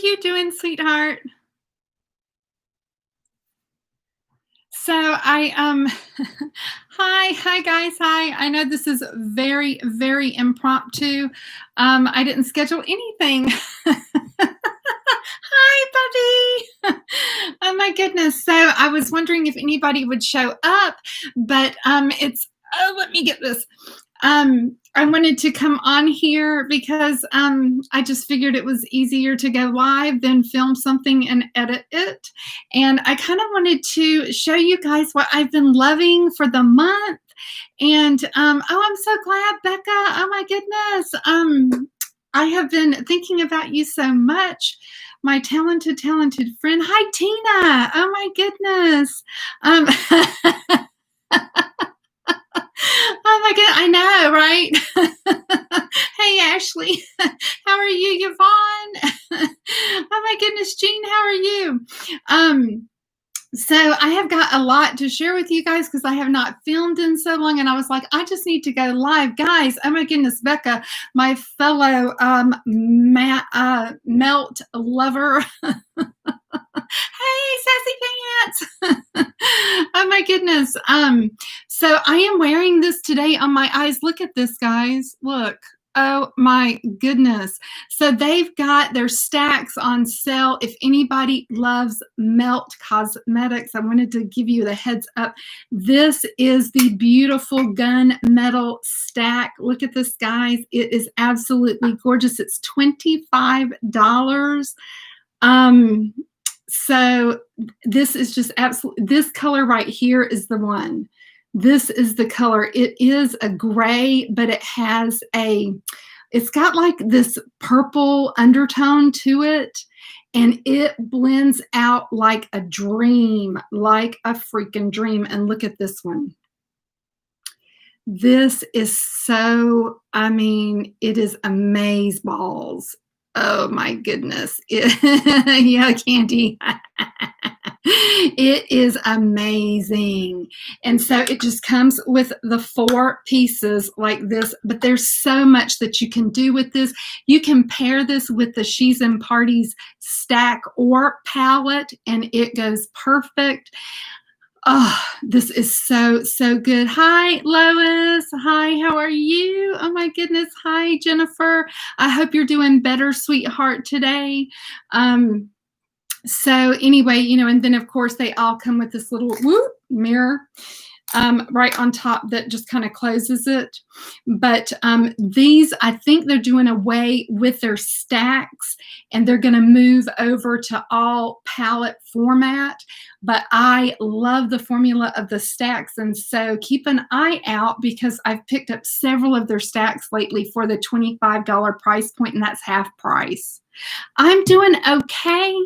you doing, sweetheart? So hi guys, hi. I know this is very impromptu. I didn't schedule anything. Hi, buddy. Oh my goodness. So I was wondering if anybody would show up, but let me get this. I wanted to come on here because I just figured it was easier to go live than film something and edit it. And I kind of wanted to show you guys what I've been loving for the month. And oh, I'm so glad, Becca. Oh my goodness. I have been thinking about you so much. My talented friend. Hi, Tina. Oh my goodness. Oh my god, I know, right? Hey, Ashley, how are you, Yvonne? Oh my goodness, Jean, how are you? So I have got a lot to share with you guys because I have not filmed in so long, and I was like, I just need to go live, guys. Oh my goodness, Becca, my fellow melt lover. Hey, sassy pants. Oh my goodness. So I am wearing this today on my eyes. Look at this, guys. Look. Oh my goodness. So they've got their stacks on sale. If anybody loves Melt Cosmetics, I wanted to give you the heads up. This is the beautiful gunmetal stack. Look at this, guys. It is absolutely gorgeous. It's $25. So this is just absolutely, this color right here is the one. This is the color. It is a gray, but it has it's got like this purple undertone to it, and it blends out like a dream, like a freaking dream. And look at this one. This is so, I mean, it is amazeballs. Oh my goodness. Yeah, Candy. It is amazing. And so it just comes with the 4 pieces like this, but there's so much that you can do with this. You can pair this with the She's and Parties stack or palette, and it goes perfect. Oh, this is so good. Hi, Lois. Hi, how are you? Oh my goodness. Hi, Jennifer. I hope you're doing better, sweetheart, today. So anyway, you know, and then of course they all come with this little mirror right on top that just kind of closes it. But these, I think they're doing away with their stacks, and they're going to move over to all palette format. But I love the formula of the stacks, and so keep an eye out because I've picked up several of their stacks lately for the $25 price point, and that's half price. I'm doing okay.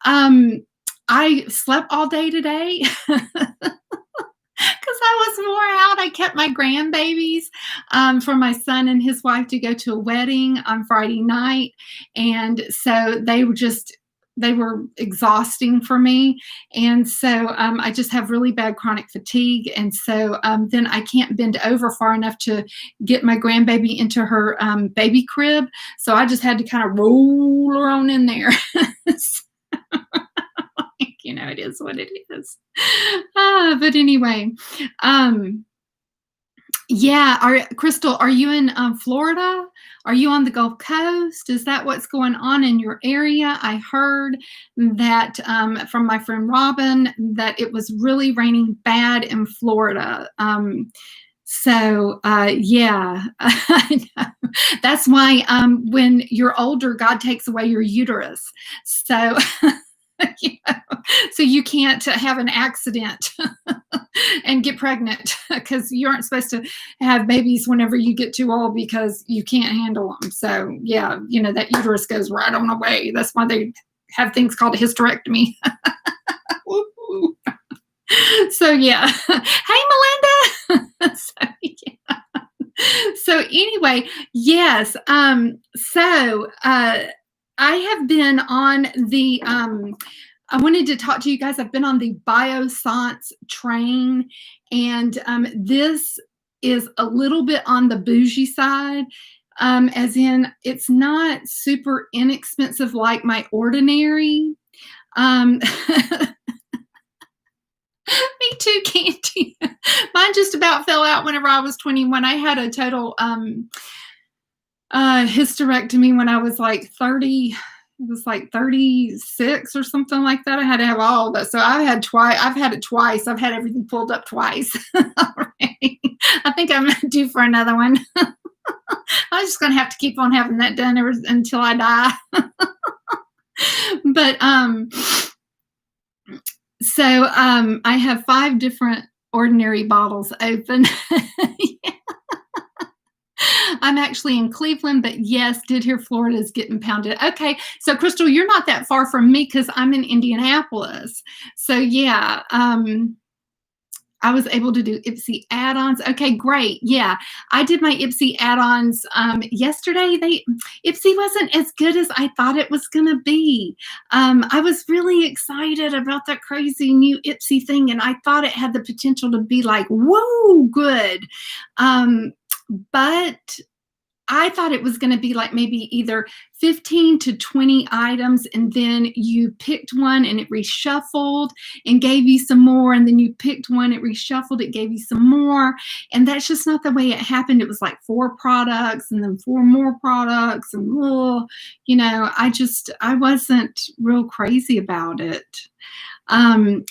I slept all day today. Because I was wore out. I kept my grandbabies for my son and his wife to go to a wedding on Friday night. And so they were exhausting for me. And so I just have really bad chronic fatigue. And so then I can't bend over far enough to get my grandbaby into her baby crib. So I just had to kind of roll her on in there. You know, it is what it is. But anyway, yeah. Crystal, are you in Florida? Are you on the Gulf Coast? Is that what's going on in your area? I heard that from my friend Robin that it was really raining bad in Florida. So yeah, I know. That's why when you're older, God takes away your uterus. So you know, so you can't have an accident and get pregnant because you aren't supposed to have babies whenever you get too old because you can't handle them. So yeah, you know, that uterus goes right on away. That's why they have things called a hysterectomy. So yeah. Hey, Melinda. So, yeah. So anyway, yes. I have been on the, I wanted to talk to you guys. I've been on the Biossance train, and this is a little bit on the bougie side. as in it's not super inexpensive like my ordinary. Um, Me too, Candy. Mine just about fell out whenever I was 21. I had a total hysterectomy when I was like 30. It was like 36 or something like that. I had to have all that. So I've had it twice. I've had everything pulled up twice already. I think I'm due for another one. I'm just gonna have to keep on having that done until I die. But so I have 5 different ordinary bottles open. Yeah. I'm actually in Cleveland, but yes, did hear Florida is getting pounded. Okay, so Crystal, you're not that far from me because I'm in Indianapolis. So yeah, I was able to do Ipsy add-ons. Okay, great. Yeah, I did my Ipsy add-ons yesterday. Ipsy wasn't as good as I thought it was going to be. I was really excited about that crazy new Ipsy thing, and I thought it had the potential to be like, whoa, good. But I thought it was going to be like maybe either 15 to 20 items, and then you picked one and it reshuffled and gave you some more, and then you picked one, it reshuffled, it gave you some more, and that's just not the way it happened. It was like 4 products and then 4 more products, and I wasn't real crazy about it.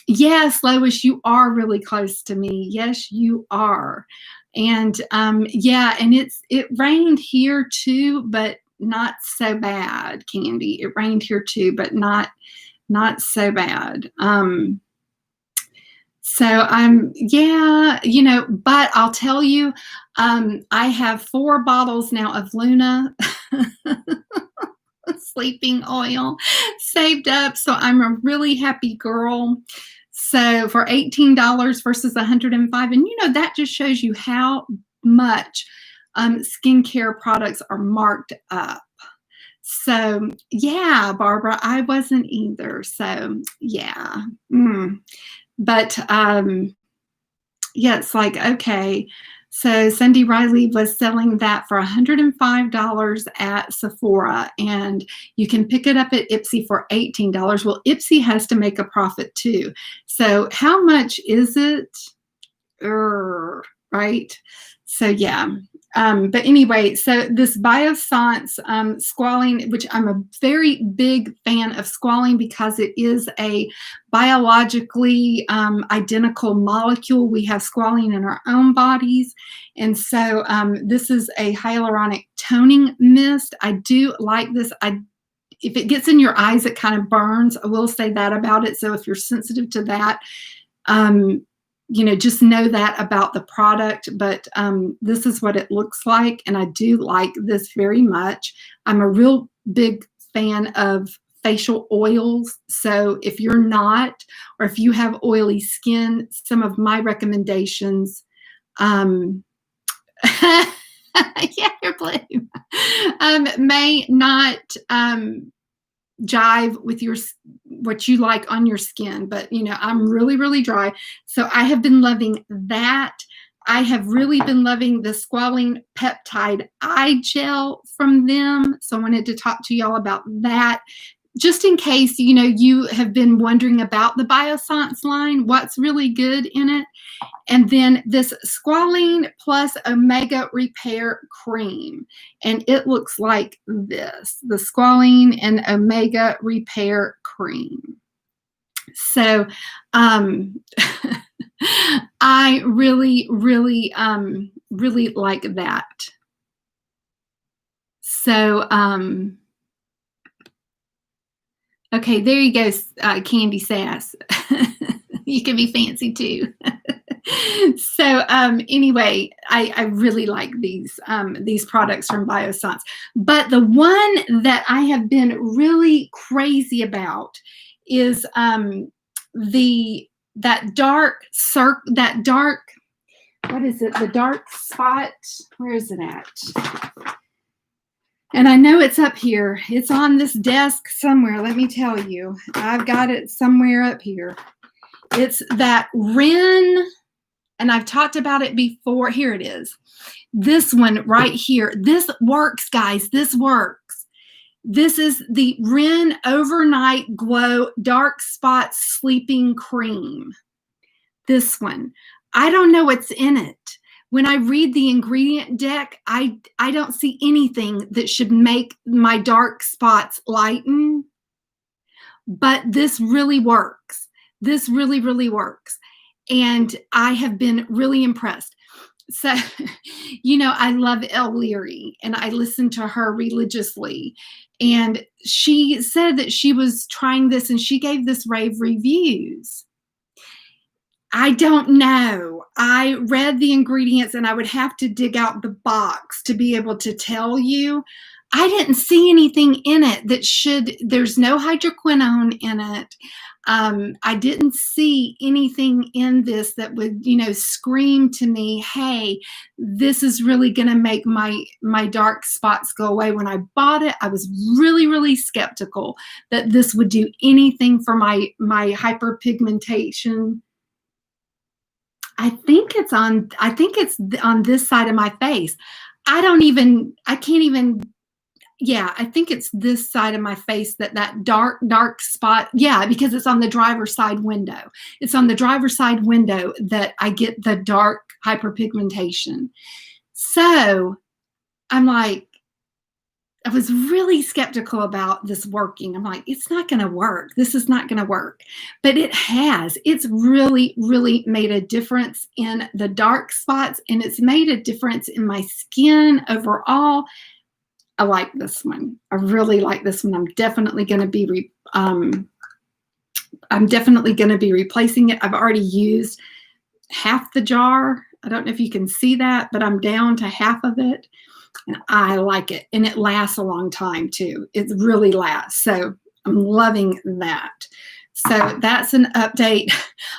Yes, Lois, you are really close to me. Yes, you are. And yeah, and it rained here too, but not so bad, Candy. It rained here too, but not so bad. So yeah, but I'll tell you, I have 4 bottles now of Luna sleeping oil saved up. So I'm a really happy girl. So for $18 versus $105, and that just shows you how much skincare products are marked up. So yeah, Barbara, I wasn't either. So yeah, but yeah, it's like, okay. So Cindy Riley was selling that for $105 at Sephora, and you can pick it up at Ipsy for $18. Well, Ipsy has to make a profit too. So how much is it? Right? So yeah. But anyway, so this Biossance squalene, which I'm a very big fan of squalene because it is a biologically identical molecule. We have squalene in our own bodies. And so this is a hyaluronic toning mist. I do like this. If it gets in your eyes, it kind of burns. I will say that about it. So if you're sensitive to that, just know that about the product, but this is what it looks like, and I do like this very much. I'm a real big fan of facial oils, so if you're not, or if you have oily skin, some of my recommendations, yeah, you're blue, may not jive with what you like on your skin, but I'm really, really dry, so I have been loving that. I have really been loving the Squalene Peptide Eye Gel from them, so I wanted to talk to y'all about that, just in case you have been wondering about the Biossance line, what's really good in it. And then this Squalene Plus Omega Repair Cream. And it looks like this, the Squalene and Omega Repair Cream. So I really, really, really like that. So, okay, there you go, Candy Sass. You can be fancy too. So anyway, I really like these products from Biossance. But the one that I have been really crazy about is that dark, what is it? The dark spot. Where is it at? And I know it's up here. It's on this desk somewhere. Let me tell you. I've got it somewhere up here. It's that Ren and I've talked about it before. Here it is. This one right here. This works, guys. This works. This is the Ren Overnight Glow Dark Spot Sleeping Cream. This one. I don't know what's in it. When I read the ingredient deck, I don't see anything that should make my dark spots lighten. But this really works. This really, really works. And I have been really impressed. So, you know, I love Elle Leary and I listen to her religiously. And she said that she was trying this and she gave this rave reviews. I don't know. I read the ingredients and I would have to dig out the box to be able to tell you. I didn't see anything in it that should, there's no hydroquinone in it. I didn't see anything in this that would, you know, scream to me, hey, this is really going to make my dark spots go away. When I bought it, I was really, really skeptical that this would do anything for my hyperpigmentation. I think it's on this side of my face. I can't even, yeah, I think it's this side of my face that dark spot. Yeah, because it's on the driver's side window. It's on the driver's side window that I get the dark hyperpigmentation. So I'm like, I was really skeptical about this working. I'm like, it's not going to work. This is not going to work. But it has. It's really, really made a difference in the dark spots, and it's made a difference in my skin overall. I like this one. I really like this one. I'm definitely going to be replacing it. I've already used half the jar. I don't know if you can see that, but I'm down to half of it. And I like it. And it lasts a long time too. It really lasts. So I'm loving that. So that's an update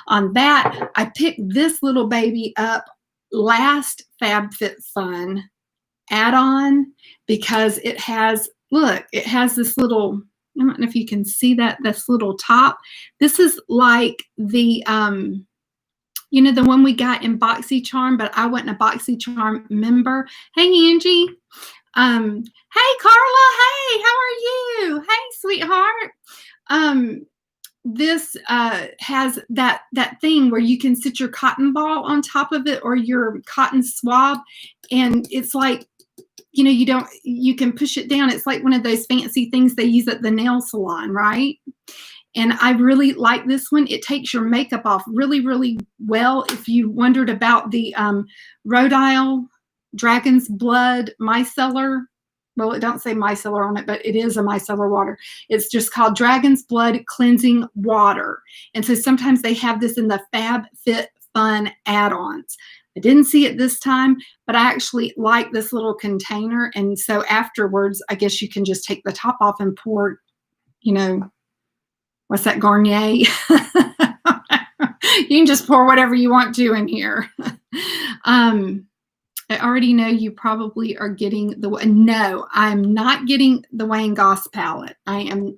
on that. I picked this little baby up last FabFitFun add-on because it has, look, it has this little, I don't know if you can see that, this little top. This is like the, you know, the one we got in BoxyCharm, but I wasn't a BoxyCharm member. Hey, Angie. Hey, Carla. Hey, how are you? Hey, sweetheart. This has that thing where you can sit your cotton ball on top of it or your cotton swab, and it's like, you know, you can push it down. It's like one of those fancy things they use at the nail salon, right? And I really like this one. It takes your makeup off really, really well. If you wondered about the Rhode Isle Dragon's Blood micellar, well, it don't say micellar on it, but it is a micellar water. It's just called Dragon's Blood Cleansing Water. And so sometimes they have this in the FabFitFun add-ons. I didn't see it this time, but I actually like this little container. And so afterwards, I guess you can just take the top off and pour, you know, what's that, Garnier? You can just pour whatever you want to in here. I already know you probably are getting the, no, I'm not getting the Wayne Goss palette. I am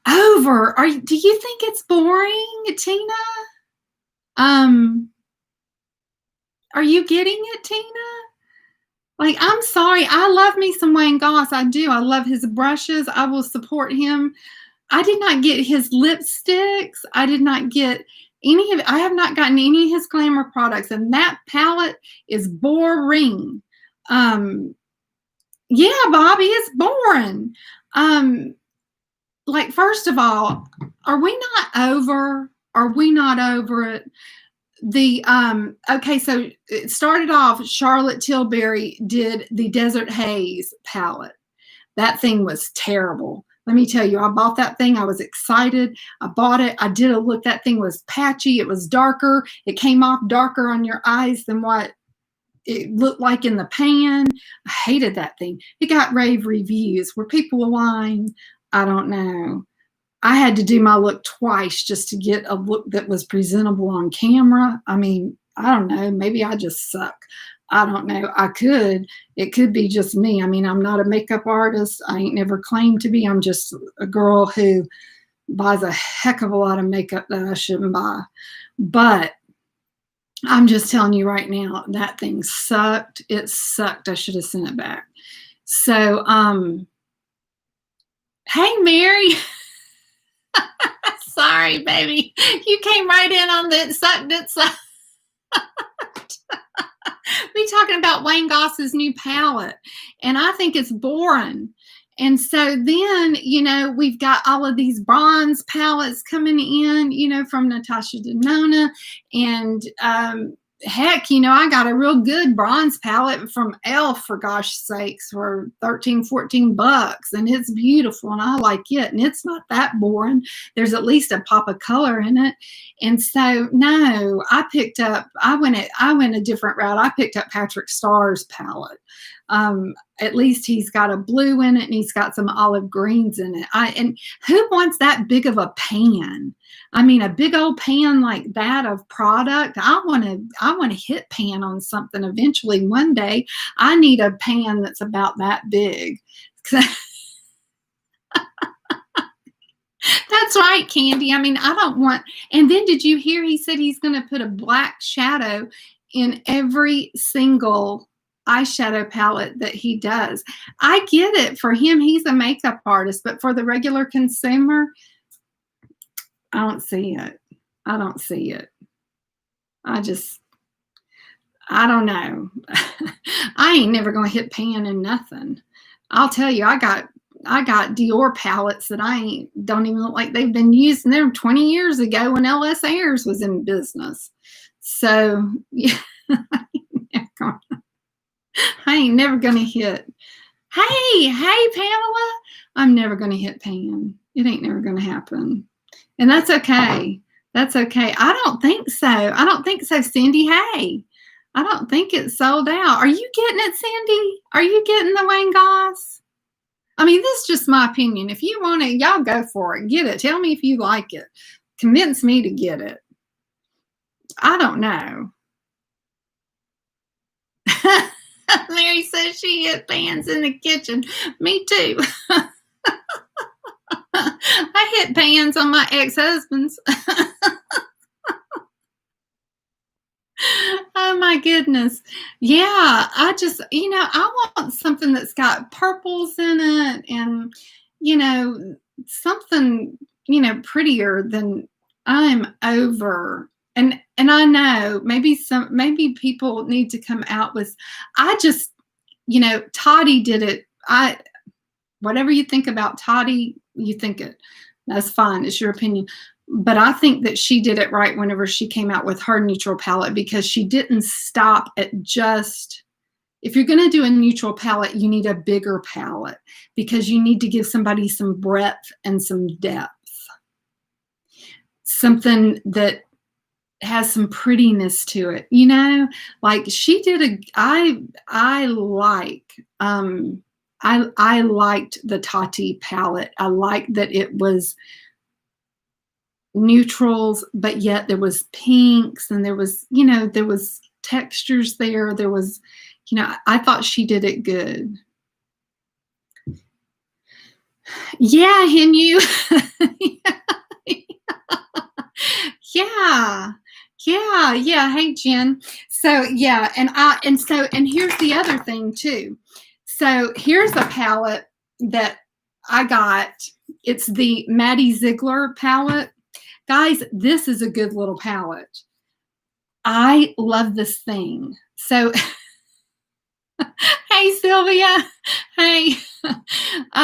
over. Do you think it's boring, Tina? Are you getting it, Tina? Like, I'm sorry. I love me some Wayne Goss. I do. I love his brushes. I will support him. I did not get his lipsticks. I did not get any of it. I have not gotten any of his glamour products. And that palette is boring. Yeah, Bobby, it's boring. Like, first of all, are we not over it? Okay, so it started off, Charlotte Tilbury did the Desert Haze palette. That thing was terrible. Let me tell you, I bought that thing. I was excited. I bought it. I did a look. That thing was patchy. It was darker. It came off darker on your eyes than what it looked like in the pan. I hated that thing. It got rave reviews. Were people lying? I don't know. I had to do my look twice just to get a look that was presentable on camera. I mean, I don't know. Maybe I just suck. I don't know. It could be just me. I mean, I'm not a makeup artist. I ain't never claimed to be. I'm just a girl who buys a heck of a lot of makeup that I shouldn't buy. But I'm just telling you right now, that thing sucked. It sucked. I should have sent it back. So, hey, Mary. Sorry, baby. You came right in on the it sucked. It sucked. We talking about Wayne Goss's new palette, and I think it's boring. And so then, we've got all of these bronze palettes coming in, from Natasha Denona. And heck, I got a real good bronze palette from Elf, for gosh sakes, for 13, 14 bucks. And it's beautiful, and I like it. And it's not that boring. There's at least a pop of color in it. And so, no, I went a different route. I picked up Patrick Starr's palette. At least he's got a blue in it, and he's got some olive greens in it. And who wants that big of a pan? I mean, a big old pan like that of product. I want to hit pan on something eventually one day. I need a pan that's about that big. That's right, Candy. I mean, I don't want. And then did you hear he said he's going to put a black shadow in every single eyeshadow palette that he does? I get it. For him, he's a makeup artist, but for the regular consumer, I don't see it. I don't see it. I don't know. I ain't never going to hit pan in nothing. I'll tell you, I got Dior palettes that don't even look like they've been using them 20 years ago when LS Ayres was in business. So, yeah, I ain't never going to hit. Hey, Pamela, I'm never going to hit pan. It ain't never going to happen. And that's okay. That's okay. I don't think so, Cindy. Hey, I don't think it's sold out. Are you getting it, Cindy? Are you getting the Wayne Goss? I mean, this is just my opinion. If you want it, y'all go for it. Get it. Tell me if you like it. Convince me to get it. I don't know. Mary says she hit pans in the kitchen. Me too. I hit pans on my ex-husband's. Oh my goodness. Yeah, I just, I want something that's got purples in it, and, something, prettier than I'm over. And I know maybe people need to come out with, I just, Toddy did it. Whatever you think about Toddy, you think it. That's fine. It's your opinion. But I think that she did it right whenever she came out with her neutral palette, because she didn't stop at just, if you're going to do a neutral palette, you need a bigger palette, because you need to give somebody some breadth and some depth. Something that has some prettiness to it, like she did I liked the Tati palette. I liked that it was neutrals, but yet there was pinks, and there was textures there. There was, I thought she did it good. Yeah, Hinu. Yeah. Hey, Jen. So yeah, and here's the other thing too. So here's a palette that I got. It's the Maddie Ziegler palette. Guys, this is a good little palette. I love this thing. So, hey, Sylvia. Hey. Hey,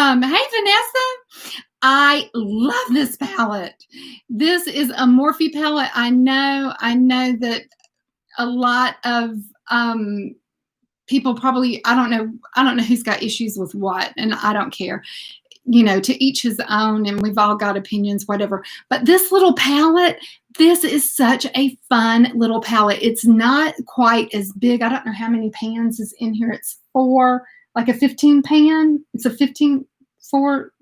Vanessa. I love this palette. This is a Morphe palette. I know that a lot of people probably, I don't know who's got issues with what, and I don't care. To each his own, and we've all got opinions, whatever. But this little palette, this is such a fun little palette. It's not quite as big. I don't know how many pans is in here. It's 4, like a 15 pan. It's a 4.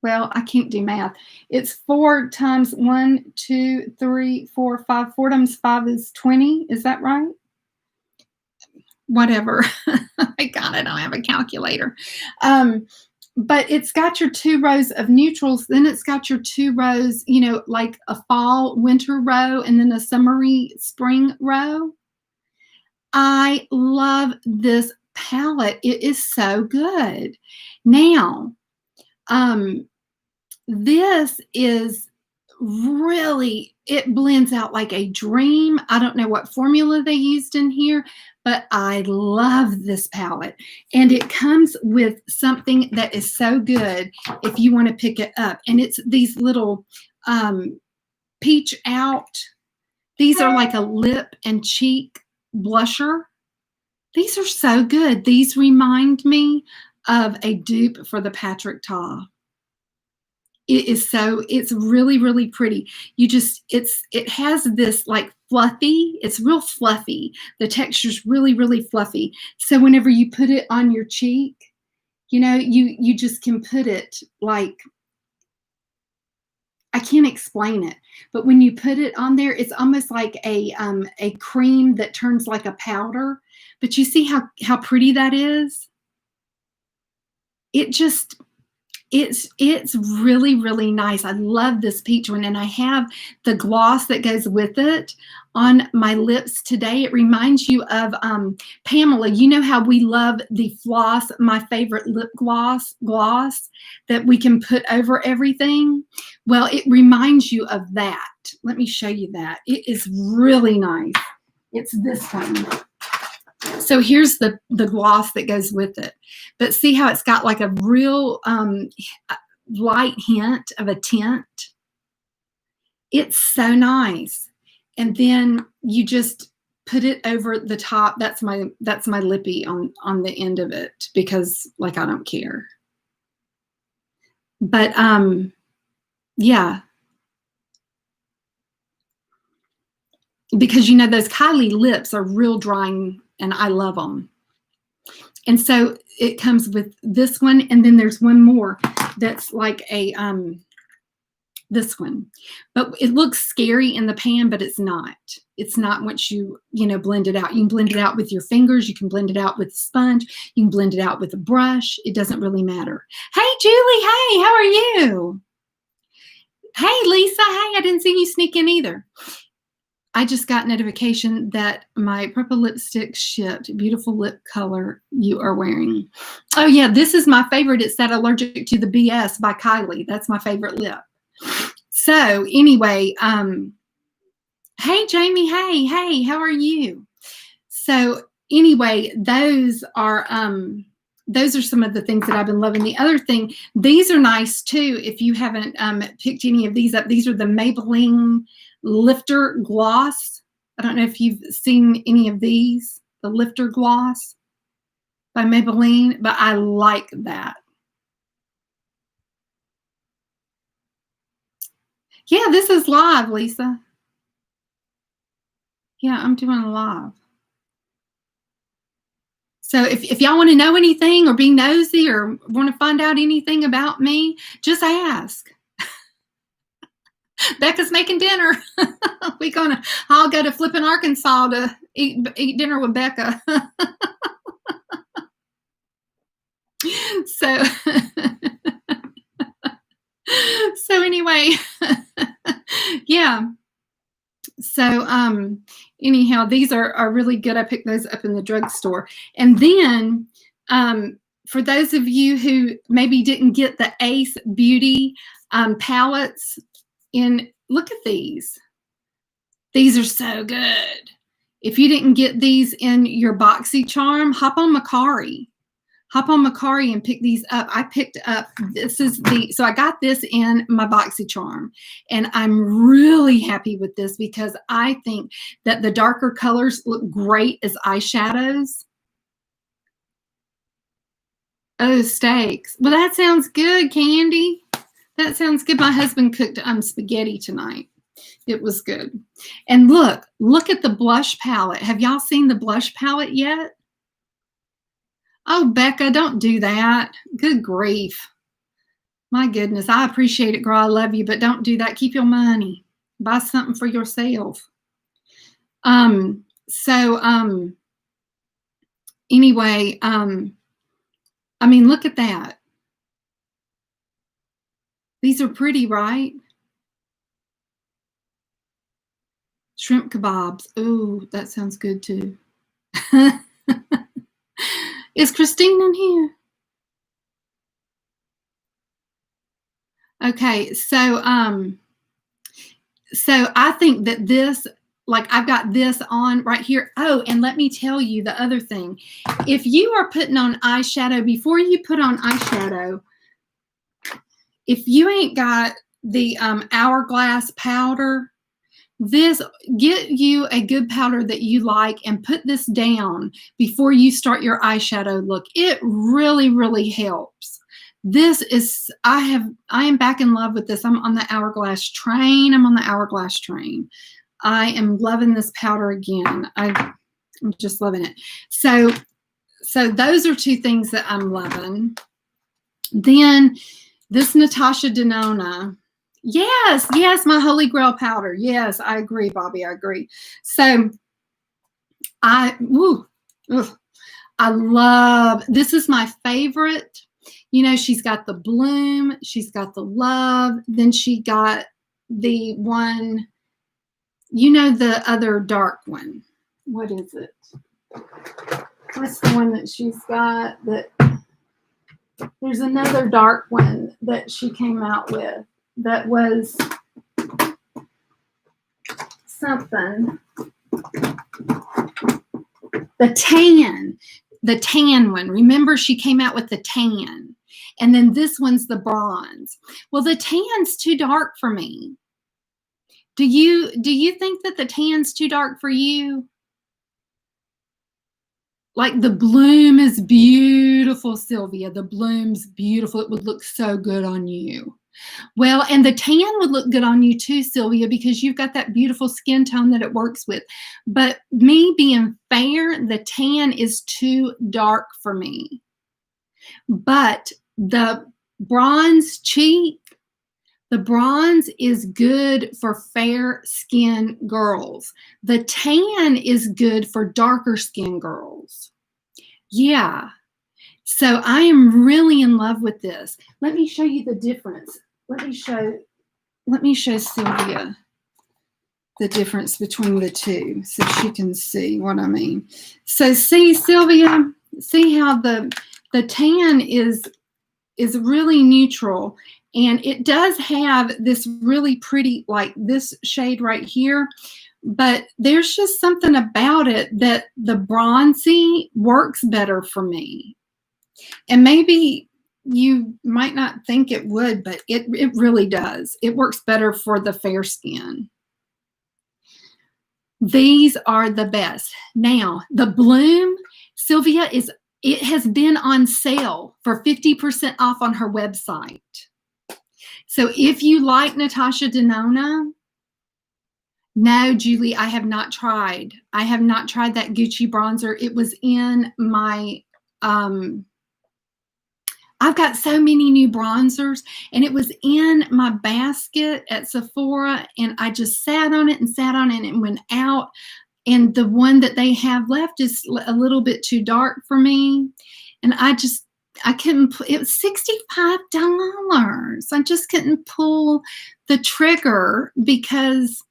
Well, I can't do math. It's 4 times 1, 2, 3, 4, 5. 4 times 5 is 20. Is that right? Whatever. I don't have a calculator. but it's got your 2 rows of neutrals, then it's got your 2 rows, you know, like a fall, winter row, and then a summery spring row. I love this palette. It is so good. Now, um, this is really, it blends out like a dream. I don't know what formula they used in here, but I love this palette. And it comes with something that is so good if you want to pick it up. And it's these little peach out. These are like a lip and cheek blusher. These are so good. These remind me of a dupe for the Patrick Ta. It's really, really pretty. It has this like fluffy, it's real fluffy. The texture's really, really fluffy. So whenever you put it on your cheek, you know, you just can put it like, I can't explain it, but when you put it on there, it's almost like a cream that turns like a powder. But you see how pretty that is? It just, it's really, really nice. I love this peach one, and I have the gloss that goes with it on my lips today. It reminds you of Pamela. You know how we love the floss, my favorite lip gloss that we can put over everything? Well, it reminds you of that. Let me show you that. It is really nice. It's this one. So here's the gloss that goes with it. But see how it's got like a real light hint of a tint? It's so nice. And then you just put it over the top. That's my lippy on the end of it, because like I don't care. But yeah. Because you know those Kylie lips are real drying, and I love them. And so it comes with this one, and then there's one more that's like a this one. But it looks scary in the pan, but it's not. It's not once you know, blend it out. You can blend it out with your fingers, you can blend it out with a sponge, you can blend it out with a brush. It doesn't really matter. Hey Julie, hey, how are you? Hey Lisa, hey, I didn't see you sneak in either. I just got notification that my purple lipstick shipped. Beautiful lip color you are wearing. Oh yeah, this is my favorite. It's that Allergic to the BS by Kylie. That's my favorite lip. So anyway, hey Jamie, hey, how are you? So anyway, those are some of the things that I've been loving. The other thing, these are nice too. If you haven't picked any of these up, these are the Maybelline Lifter Gloss. I don't know if you've seen any of these, the Lifter Gloss by Maybelline, but I like that. Yeah, this is live, Lisa. Yeah, I'm doing live. So if y'all want to know anything or be nosy or want to find out anything about me, just ask. Becca's making dinner. I'll go to Flippin', Arkansas to eat dinner with Becca. So anyway, yeah. So anyhow, these are really good. I picked those up in the drugstore. And then for those of you who maybe didn't get the Ace Beauty palettes, look at these. These are so good. If you didn't get these in your BoxyCharm, hop on Macari. Hop on Macari and pick these up. I picked up, so I got this in my BoxyCharm, and I'm really happy with this because I think that the darker colors look great as eyeshadows. Oh, steaks. Well, that sounds good, Candy. That sounds good. My husband cooked spaghetti tonight. It was good. And look at the blush palette. Have y'all seen the blush palette yet? Oh, Becca, don't do that. Good grief. My goodness, I appreciate it, girl. I love you, but don't do that. Keep your money. Buy something for yourself. Anyway, I mean, look at that. These are pretty, right? Shrimp kebabs. Oh, that sounds good too. Is Christine in here? Okay, so I think that this, like I've got this on right here. Oh, and let me tell you the other thing. If you are putting on eyeshadow, before you put on eyeshadow, if you ain't got the hourglass powder, get you a good powder that you like and put this down before you start your eyeshadow look. It really, really helps. This is, I am back in love with this. I'm on the hourglass train. I am loving this powder again. I'm just loving it. So those are two things that I'm loving. Then this Natasha Denona. Yes, my Holy Grail powder. Yes, I agree, Bobby. I agree. So I love, this is my favorite. You know, she's got the Bloom, she's got the Love, then she got the one, you know, the other dark one. What is it? What's the one that she's got? That there's another dark one that she came out with that was something. The tan one. Remember, she came out with the tan. And then this one's the bronze. Well, the tan's too dark for me. Do you think that the tan's too dark for you? Like the Bloom is beautiful, Sylvia. The Bloom's beautiful. It would look so good on you. Well, and the tan would look good on you too, Sylvia, because you've got that beautiful skin tone that it works with. But me being fair, the tan is too dark for me. But the bronze cheek, the bronze is good for fair skin girls. The tan is good for darker skin girls. Yeah. So I am really in love with this. Let me show you the difference. Let me show Sylvia the difference between the two so she can see what I mean. So see, Sylvia, see how the tan is really neutral, and it does have this really pretty, like this shade right here, but there's just something about it that the bronzy works better for me. And maybe you might not think it would, but it really does. It works better for the fair skin. These are the best. Now, the Bloom, Sylvia, it has been on sale for 50% off on her website. So if you like Natasha Denona, no, Julie, I have not tried. I have not tried that Gucci bronzer. It was in my, I've got so many new bronzers, and it was in my basket at Sephora, and I just sat on it and went out. And the one that they have left is a little bit too dark for me. And I couldn't, it was $65. I just couldn't pull the trigger, because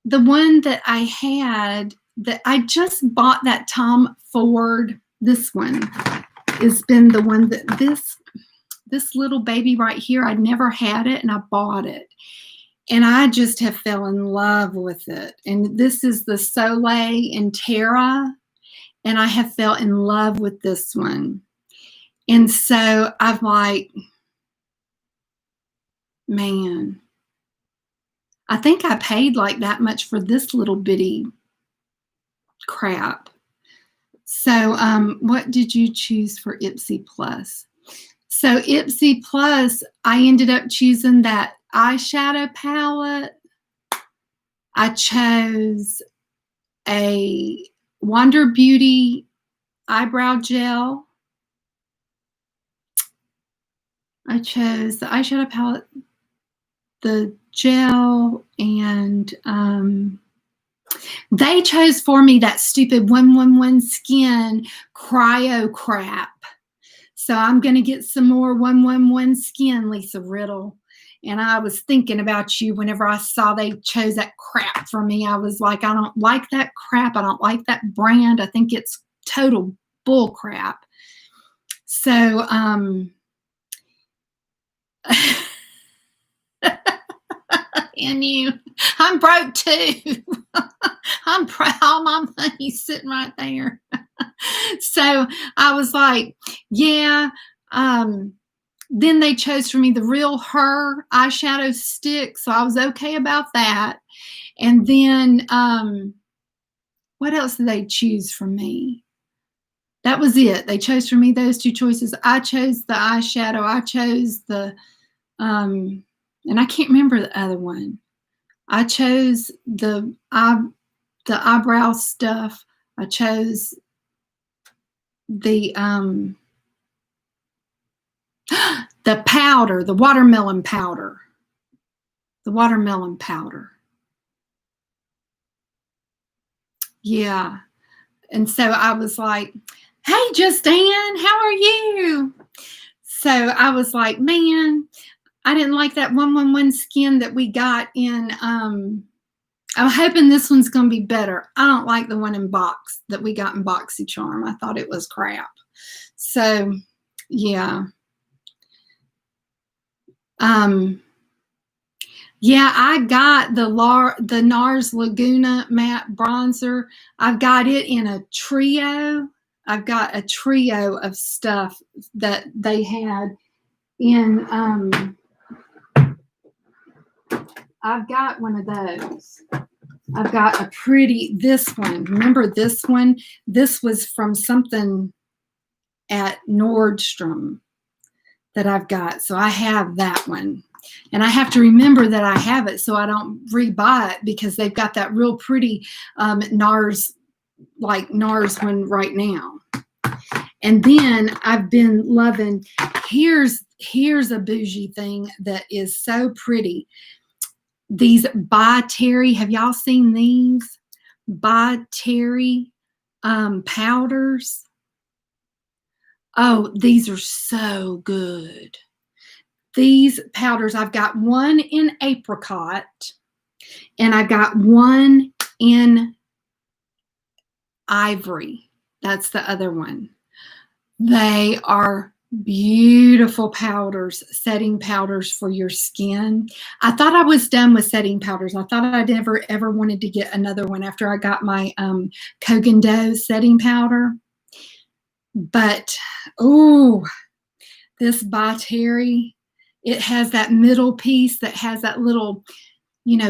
the one that I had, that I just bought, that Tom Ford, this one has been the one that this little baby right here, I'd never had it, and I bought it. And I just have fell in love with it. And this is the Soleil and Terra. And I have fell in love with this one. And so I'm like, man, I think I paid like that much for this little bitty crap. So what did you choose for Ipsy Plus? So Ipsy Plus, I ended up choosing that eyeshadow palette. I chose a Wonder Beauty eyebrow gel. I chose the eyeshadow palette, the gel, and they chose for me that stupid 111 Skin cryo crap. So I'm going to get some more 111 Skin, Lisa Riddle. And I was thinking about you whenever I saw they chose that crap for me. I was like, I don't like that crap. I don't like that brand. I think it's total bull crap. So, and I'm broke too. I'm proud. All my money's sitting right there. So I was like, yeah. Then they chose for me the Real Her eyeshadow stick. So I was okay about that. And then, what else did they choose for me? That was it. They chose for me those two choices. I chose the eyeshadow. I chose the, and I can't remember the other one. I chose the eyebrow stuff. I chose the powder, the watermelon powder. The watermelon powder. Yeah. And so I was like, hey, Justine, how are you? So I was like, man, I didn't like that 111 Skin that we got in. I'm hoping this one's going to be better. I don't like the one in box that we got in BoxyCharm. I thought it was crap. So, yeah. Yeah, I got the NARS Laguna matte bronzer. I've got it in a trio. I've got a trio of stuff that they had in, I've got one of those. I've got a pretty, this one. Remember this one? This was from something at Nordstrom that I've got. So I have that one. And I have to remember that I have it so I don't rebuy it, because they've got that real pretty NARS, like NARS one right now. And then I've been loving, here's a bougie thing that is so pretty. These By Terry, have y'all seen these? By Terry powders. Oh, these are so good. These powders, I've got one in apricot and I've got one in ivory. That's the other one. They are beautiful powders, setting powders for your skin. I thought I was done with setting powders. I thought I never ever wanted to get another one after I got my Kogan Dough setting powder. But, oh, this By Terry, it has that middle piece that has that little,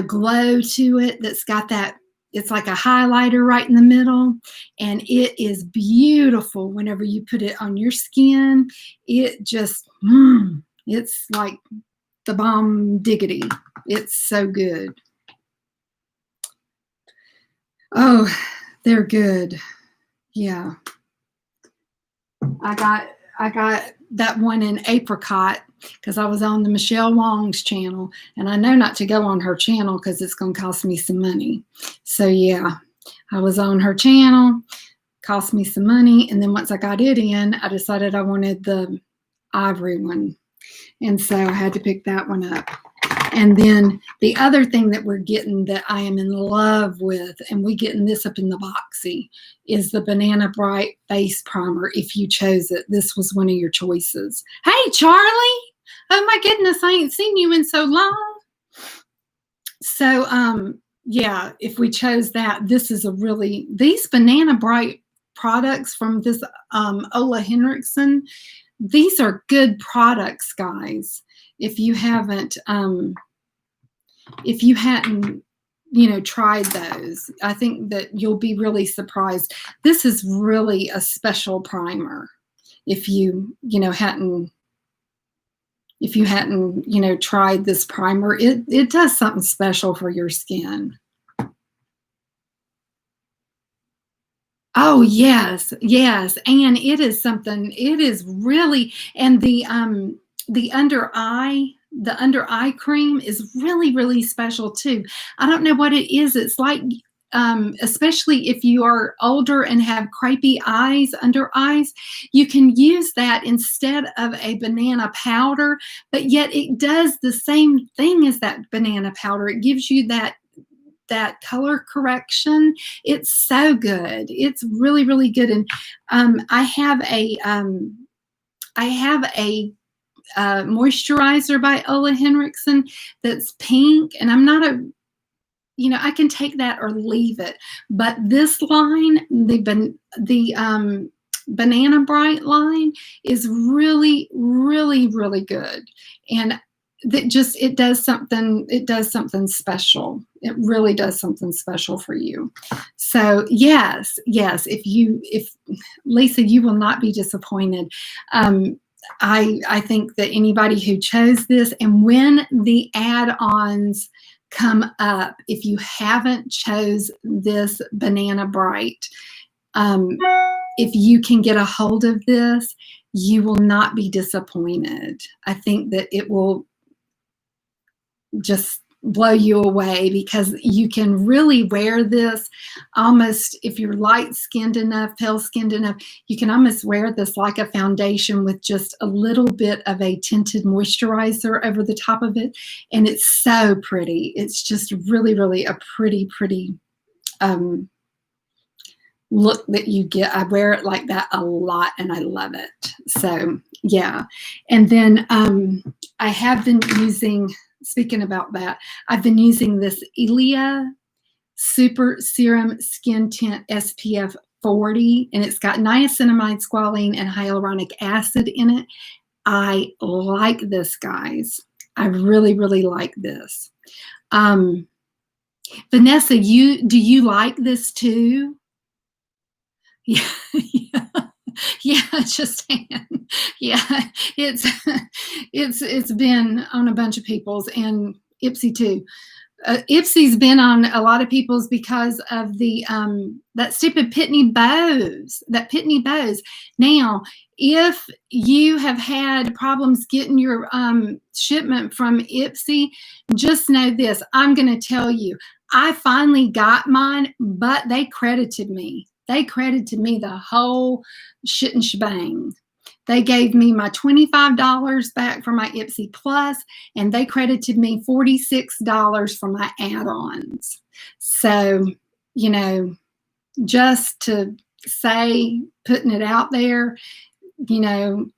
glow to it, that's got that, it's like a highlighter right in the middle. And it is beautiful whenever you put it on your skin. It just, it's like the bomb diggity. It's so good. Oh, they're good. Yeah. I got that one in apricot because I was on the Michelle Wong's channel, and I know not to go on her channel because it's going to cost me some money. So yeah, I was on her channel, cost me some money, and then once I got it in, I decided I wanted the ivory one, and so I had to pick that one up. And then the other thing that we're getting that I am in love with, and we're getting this up in the boxy, is the Banana Bright Face Primer. If you chose it, this was one of your choices. Hey, Charlie! Oh my goodness, I ain't seen you in so long. So, yeah, if we chose that, this is these Banana Bright products from this Ola Henriksen, these are good products, guys. If you hadn't, tried those, I think that you'll be really surprised. This is really a special primer. If you hadn't tried this primer, it does something special for your skin. Oh, yes, yes. And it is something, it is really, and the under eye cream is really, really special too. I don't know what it is. It's like especially if you are older and have crepey eyes, under eyes, you can use that instead of a banana powder, but yet it does the same thing as that banana powder. It gives you that color correction. It's so good. It's really, really good. And I have a moisturizer by Ola Henriksen that's pink, and I'm not a, I can take that or leave it. But this line, the Banana Bright line, is really, really, really good. And that just, it does something special. It really does something special for you. So yes, if Lisa, you will not be disappointed. I think that anybody who chose this, and when the add-ons come up, if you haven't chose this Banana Bright, if you can get a hold of this, you will not be disappointed. I think that it will just blow you away, because you can really wear this almost, if you're light-skinned enough, pale-skinned enough, you can almost wear this like a foundation with just a little bit of a tinted moisturizer over the top of it, and it's so pretty. It's just really, really a pretty look that you get. I wear it like that a lot, and I love it. So yeah. And then I have been using, speaking about that, I've been using this Ilia Super Serum Skin Tint SPF 40, and it's got niacinamide, squalene, and hyaluronic acid in it. I like this, guys. I really, really like this. Vanessa, do you like this too? Yeah, yeah, just saying. Yeah, it's been on a bunch of people's, and Ipsy too. Ipsy's been on a lot of people's because of the that stupid Pitney Bowes. Now, if you have had problems getting your shipment from Ipsy, just know this. I'm going to tell you, I finally got mine, but they credited me. They credited me the whole shit and shebang. They gave me my $25 back for my Ipsy Plus, and they credited me $46 for my add-ons. So, just to say, putting it out there,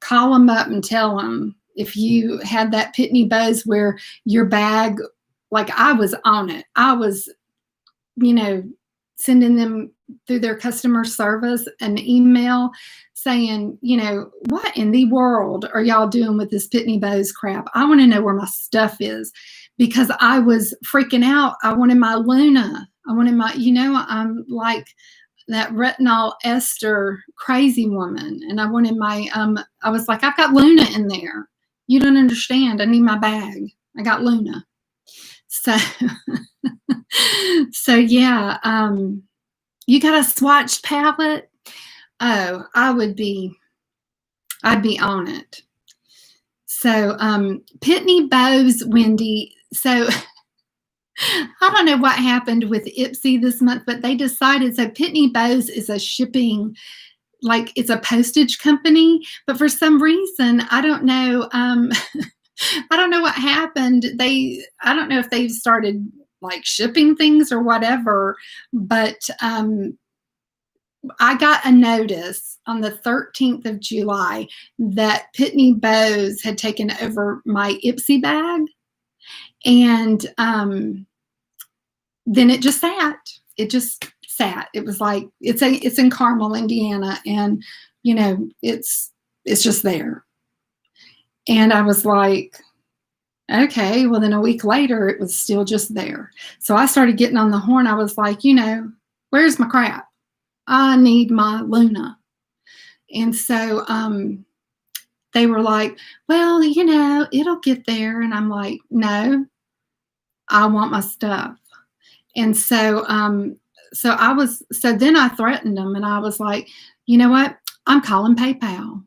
call them up and tell them if you had that Pitney Bowes where your bag, like I was on it. I was, sending them through their customer service an email saying, what in the world are y'all doing with this Pitney Bowes crap? I want to know where my stuff is, because I was freaking out. I wanted my Luna. I wanted my, I'm like that retinol ester crazy woman. And I wanted my, I was like, I've got Luna in there. You don't understand. I need my bag. I got Luna. So, so yeah, you got a swatched palette? Oh, I'd be on it. So, Pitney Bowes, Wendy. So, I don't know what happened with Ipsy this month, but they decided, so Pitney Bowes is a shipping, like it's a postage company, but for some reason, I don't know, I don't know what happened. I don't know if they've started like shipping things or whatever, but I got a notice on the 13th of July that Pitney Bowes had taken over my Ipsy bag, and then it just sat. It just sat. It was like, it's in Carmel, Indiana, and it's just there. And I was like, okay, well then a week later it was still just there. So I started getting on the horn. I was like, where's my crap? I need my Luna. And so they were like, well, it'll get there. And I'm like, no, I want my stuff. And so so then I threatened them, and I was like, you know what? I'm calling PayPal.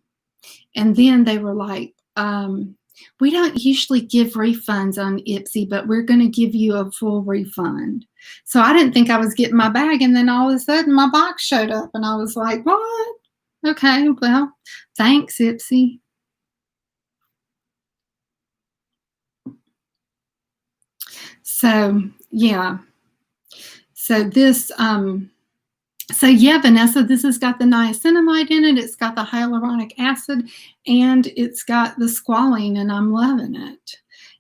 And then they were like, We don't usually give refunds on Ipsy, but we're gonna give you a full refund. So I didn't think I was getting my bag, and then all of a sudden my box showed up, and I was like, "What? Okay, well, thanks, Ipsy." So, yeah. So this, so yeah, Vanessa, this has got the niacinamide in it, it's got the hyaluronic acid, and it's got the squalene, and I'm loving it.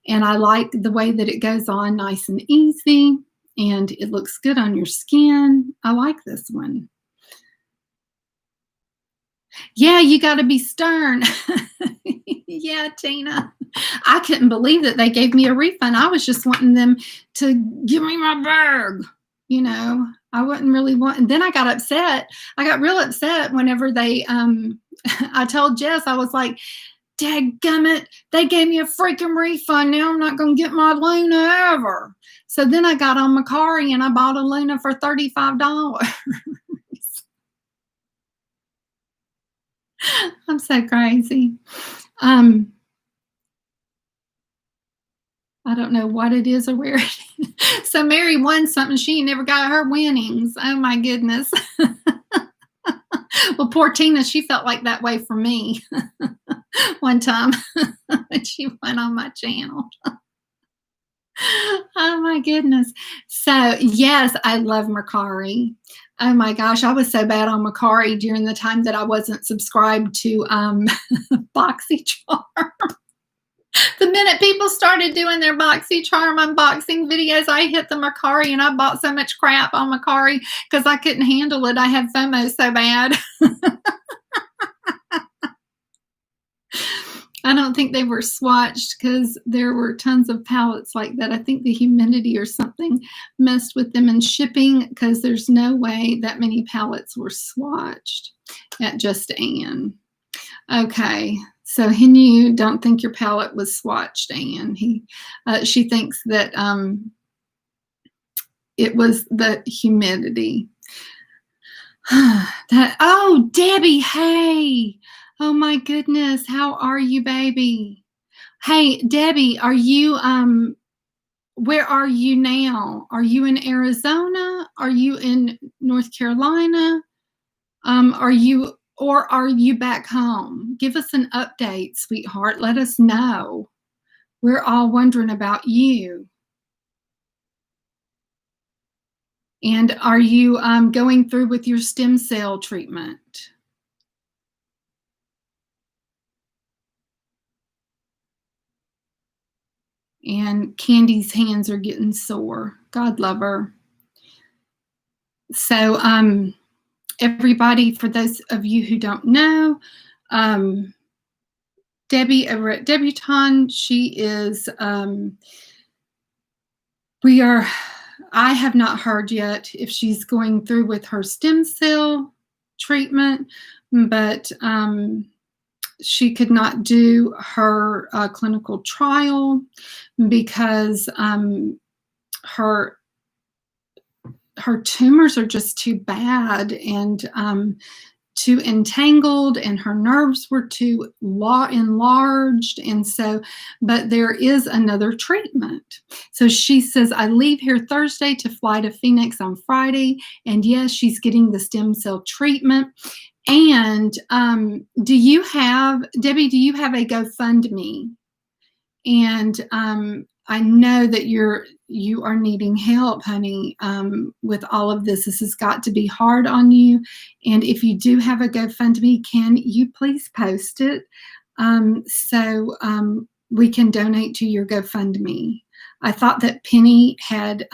And I like the way that it goes on nice and easy, and it looks good on your skin. I like this one. Yeah, you gotta be stern. Yeah, Tina. I couldn't believe that they gave me a refund. I was just wanting them to give me my bag, you know? I wasn't really wanting. Then I got upset. I got real upset whenever they, I told Jess, I was like, "Dadgummit, they gave me a freaking refund. Now I'm not gonna get my Luna ever." So then I got on Macari and I bought a Luna for $35. I'm so crazy. Um, I don't know what it is or where it is. So Mary won something. She never got her winnings. Oh my goodness. Well, poor Tina, she felt like that way for me one time when she went on my channel. Oh my goodness. So yes, I love Mercari. Oh my gosh, I was so bad on Mercari during the time that I wasn't subscribed to BoxyCharm. The minute people started doing their BoxyCharm unboxing videos, I hit the Mercari and I bought so much crap on Mercari because I couldn't handle it. I had FOMO so bad. I don't think they were swatched because there were tons of palettes like that. I think the humidity or something messed with them in shipping because there's no way that many palettes were swatched at Just Ann. Okay, so you don't think your palette was swatched, Anne. She thinks that it was the humidity. Oh, Debbie, hey. Oh my goodness, how are you, baby? Hey, Debbie, are you where are you now? Are you in Arizona? Are you in North Carolina? Are you back home? Give us an update, sweetheart. Let us know. We're all wondering about you. And are you going through with your stem cell treatment? And Candy's hands are getting sore. God love her. So, everybody, for those of you who don't know, Debbie over at Debutante, she is, I have not heard yet if she's going through with her stem cell treatment, but she could not do her clinical trial because her tumors are just too bad and too entangled, and her nerves were too enlarged. And so, but there is another treatment. So she says, I leave here Thursday to fly to Phoenix on Friday. And yes, she's getting the stem cell treatment. And Debbie, do you have a GoFundMe? And I know that you are needing help, honey, with all of this. This has got to be hard on you. And if you do have a GoFundMe, can you please post it so we can donate to your GoFundMe? I thought that Penny had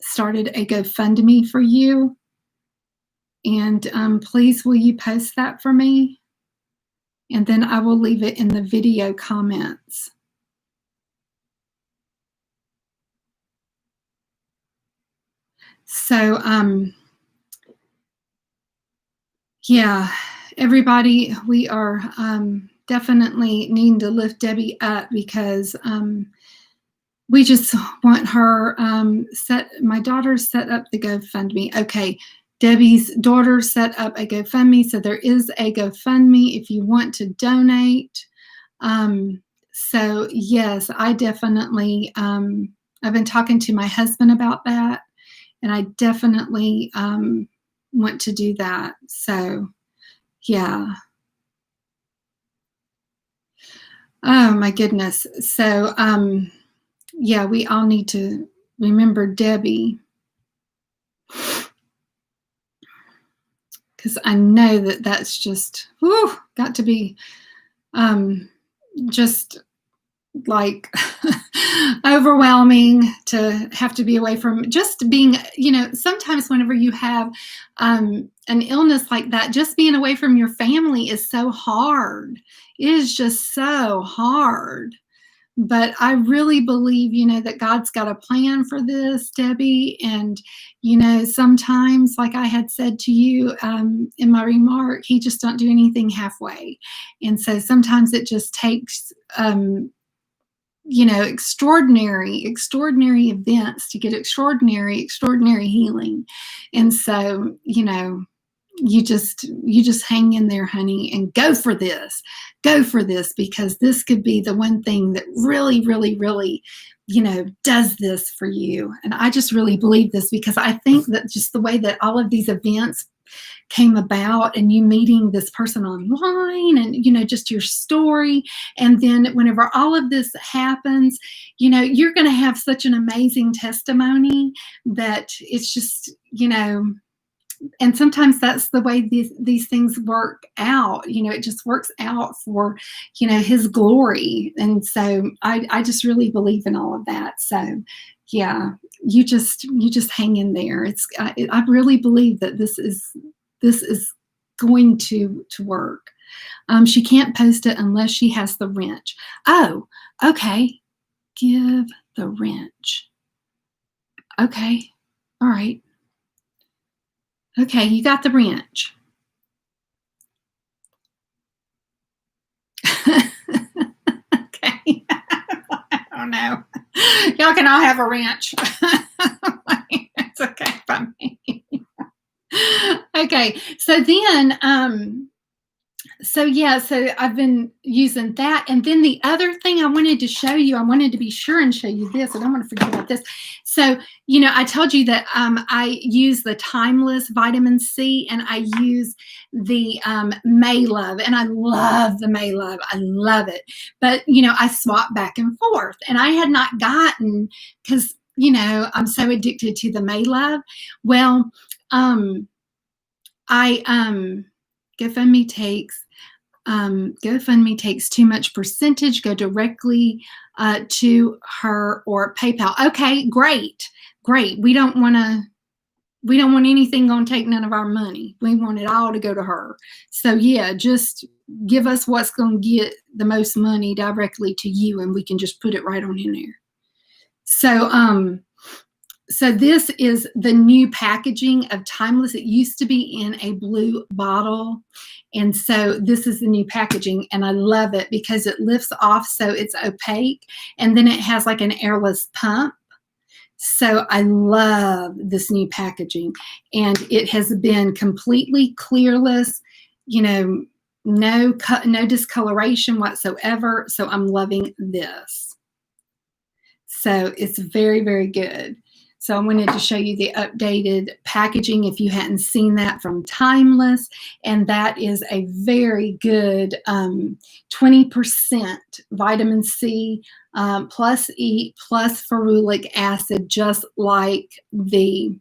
started a GoFundMe for you. And please, will you post that for me? And then I will leave it in the video comments. So, yeah, everybody, we are definitely needing to lift Debbie up because we just want her my daughter set up the GoFundMe. Okay, Debbie's daughter set up a GoFundMe, so there is a GoFundMe if you want to donate. So yes, I definitely, I've been talking to my husband about that, and I definitely, want to do that. So yeah. Oh my goodness. So, yeah, we all need to remember Debbie, because I know that that's just, whew, got to be, um, just like overwhelming to have to be away from just being, sometimes whenever you have an illness like that, just being away from your family is so hard. It is just so hard. But I really believe, that God's got a plan for this, Debbie. And, sometimes, like I had said to you in my remark, he just don't do anything halfway. And so sometimes it just takes, extraordinary events to get extraordinary healing. And so, you just hang in there, honey, and go for this, because this could be the one thing that really, really, really, does this for you. And I just really believe this, because I think that just the way that all of these events came about, and you meeting this person online, and just your story, and then whenever all of this happens, you're going to have such an amazing testimony that it's just, and sometimes that's the way these things work out. It just works out for, his glory. And so I just really believe in all of that. So yeah, you just hang in there. I really believe that this is going to work. She can't post it unless she has the wrench. Oh, okay. Give the wrench. Okay. All right. Okay, you got the wrench. Okay. I don't know. Y'all can all have a wrench. It's okay by me. Okay, so then, so I've been using that. And then the other thing I wanted to show you, I wanted to be sure and show you this. I don't want to forget about this. So, I told you that I use the Timeless vitamin C, and I use the May Love, and I love the May Love. I love it. But, I swap back and forth, and I had not gotten, because, I'm so addicted to the May Love. Well, I GoFundMe takes too much percentage. Go directly to her or PayPal. Okay, great. We don't want anything going to take none of our money. We want it all to go to her. So yeah, just give us what's going to get the most money directly to you, and we can just put it right on in there. So this is the new packaging of Timeless. It used to be in a blue bottle. And so this is the new packaging, and I love it because it lifts off so it's opaque, and then it has like an airless pump. So I love this new packaging, and it has been completely clearless, no discoloration whatsoever. So I'm loving this. So it's very, very good. So I wanted to show you the updated packaging if you hadn't seen that from Timeless. And that is a very good 20% vitamin C plus E plus ferulic acid, just like the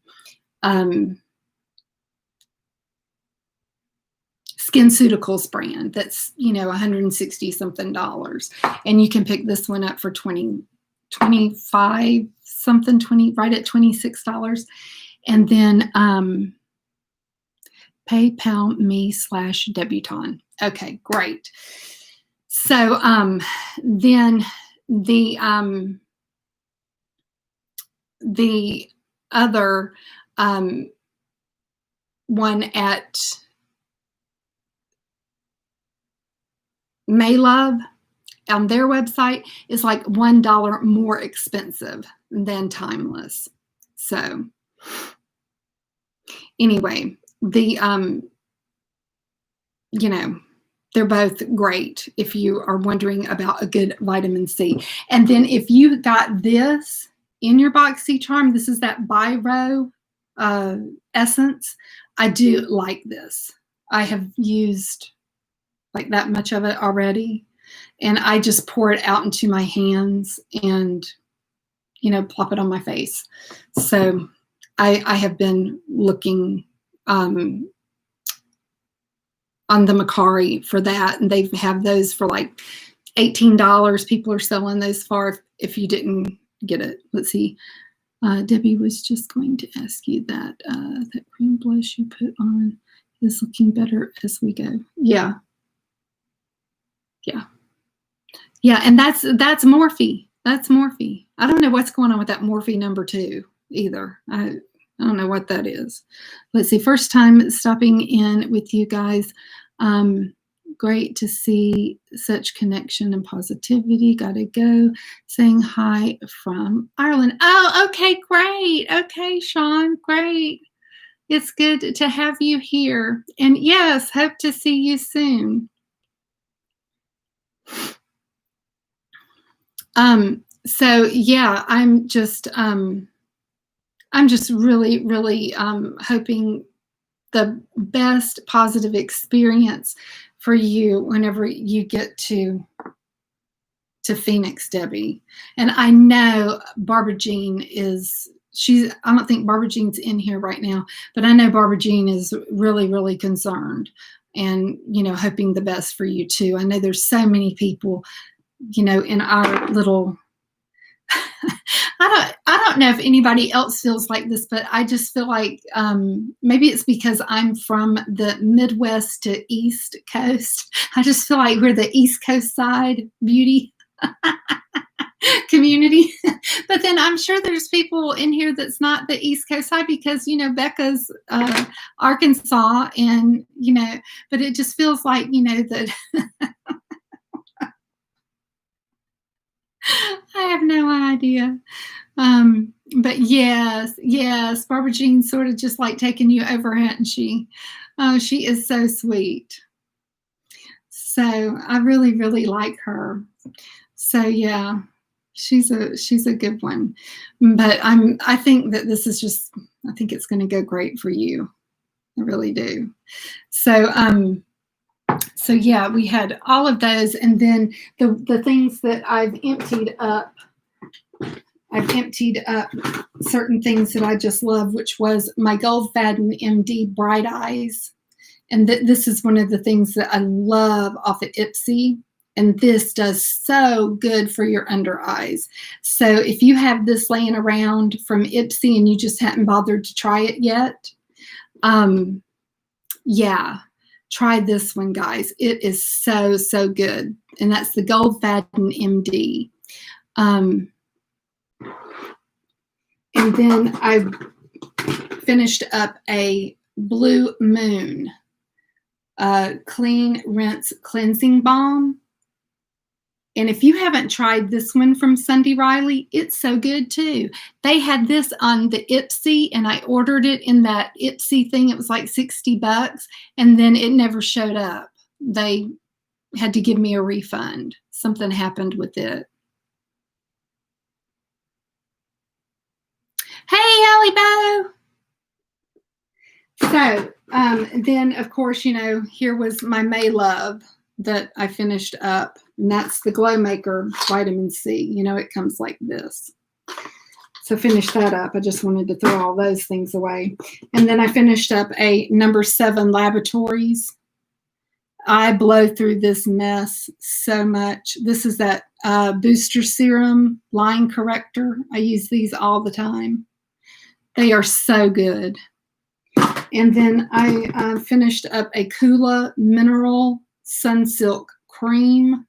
SkinCeuticals brand. That's, $160 something. And you can pick this one up for 25 something, 20, right at $26. And then PayPal me/debutante. Okay, great. So then the other one at Maylove on their website is like $1 more expensive than Timeless. So anyway, the they're both great if you are wondering about a good vitamin C. And then if you got this in your BoxyCharm, this is that Biro essence. I do like this. I have used like that much of it already, and I just pour it out into my hands and, you know, plop it on my face. So I have been looking on the Macari for that, and they have those for like $18. People are selling those for if you didn't get it. Let's see. Debbie was just going to ask you that that cream blush you put on is looking better as we go. Yeah. Yeah. Yeah, and that's Morphe. That's Morphe. I don't know what's going on with that Morphe number 2 either. I don't know what that is. Let's see. First time stopping in with you guys. Great to see such connection and positivity. Gotta go. Saying hi from Ireland. Oh, okay, great. Okay, Sean, great. It's good to have you here. And yes, hope to see you soon. So yeah, I'm just really, really hoping the best positive experience for you whenever you get to Phoenix, Debbie. And I know Barbara Jean is, I don't think Barbara Jean's in here right now, but I know Barbara Jean is really, really concerned and, you know, hoping the best for you too. I know there's so many people, you know, in our little, I don't know if anybody else feels like this, but I just feel like maybe it's because I'm from the Midwest to East Coast. I just feel like we're the East Coast side beauty community. But then I'm sure there's people in here that's not the East Coast side because, you know, Becca's Arkansas and, you know, but it just feels like, you know, that I have no idea. But yes, Barbara Jean's sort of just like taking you over, hasn't she? Oh, she is so sweet. So I really, really like her. So yeah, she's a good one. But I think that this is just, I think it's going to go great for you. I really do. So so yeah, we had all of those, and then the things that I've emptied up certain things that I just love, which was my Gold Faden MD Bright Eyes. And this is one of the things that I love off of Ipsy. And this does so good for your under eyes. So if you have this laying around from Ipsy and you just hadn't bothered to try it yet, yeah, try this one, guys. It is so, so good. And that's the Gold Faden MD. And then I finished up a Blue Moon Clean Rinse Cleansing Balm. And if you haven't tried this one from Sunday Riley, it's so good too. They had this on the Ipsy, and I ordered it in that Ipsy thing. It was like $60, and then it never showed up. They had to give me a refund. Something happened with it. Hey, Allie Bo. So then, of course, you know, here was my May Love that I finished up, and that's the Glow Maker Vitamin C. You know, it comes like this. So finish that up. I just wanted to throw all those things away. And then I finished up a number 7 Laboratories. I blow through this mess so much. This is that Booster Serum Line Corrector. I use these all the time. They are so good. And then I finished up a Kula Mineral Sunsilk Cream.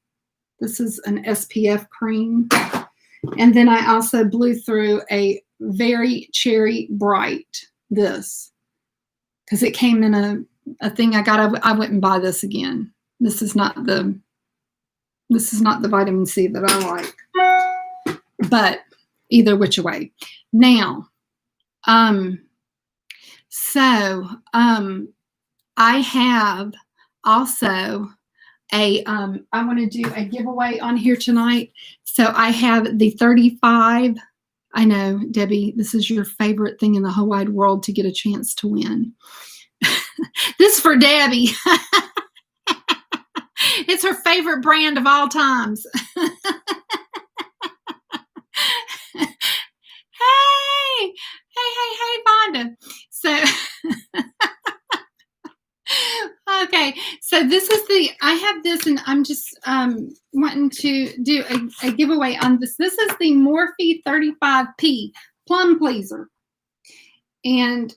This is an SPF cream. And then I also blew through a Very Cherry Bright, this, because it came in a thing I got. I wouldn't buy this again. This is not the vitamin C that I like. But either which way. Now, I have also I want to do a giveaway on here tonight. So I have the 35. I know, Debbie, this is your favorite thing in the whole wide world to get a chance to win. This is for Debbie. It's her favorite brand of all times. Hey, Vonda. So, okay. So this is I have this, and I'm just wanting to do a giveaway on this. This is the Morphe 35P Plum Pleaser. And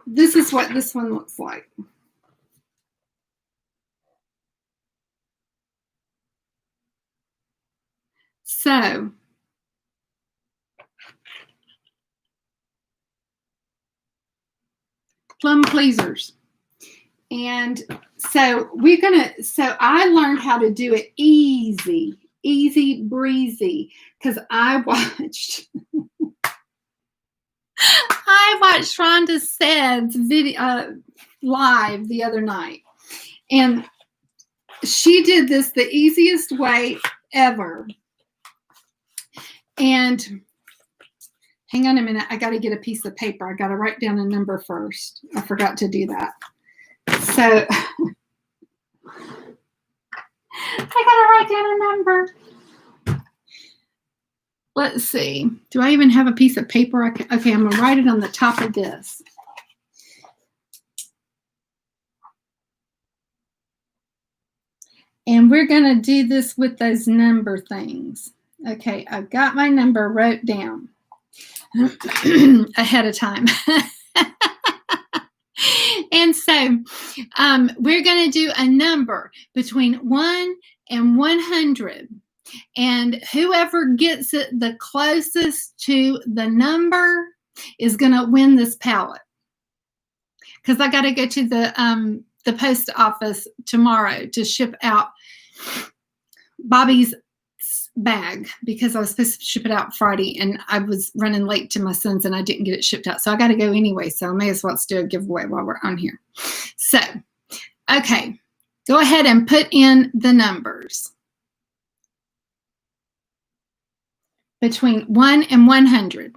this is what this one looks like. So, plum pleasers. And so I learned how to do it easy breezy, because I watched Rhonda Said's video live the other night, and she did this the easiest way ever. And hang on a minute, I got to get a piece of paper. I got to write down a number first. I forgot to do that. So I got to write down a number. Let's see. Do I even have a piece of paper? Okay, I'm going to write it on the top of this. And we're going to do this with those number things. Okay, I've got my number wrote down ahead of time. And so we're going to do a number between 1 and 100. And whoever gets it the closest to the number is going to win this palette. Because I got to go to the post office tomorrow to ship out Bobby's bag, because I was supposed to ship it out Friday, and I was running late to my son's and I didn't get it shipped out. So I got to go anyway. So I may as well do a giveaway while we're on here. So, okay, go ahead and put in the numbers between 1 and 100.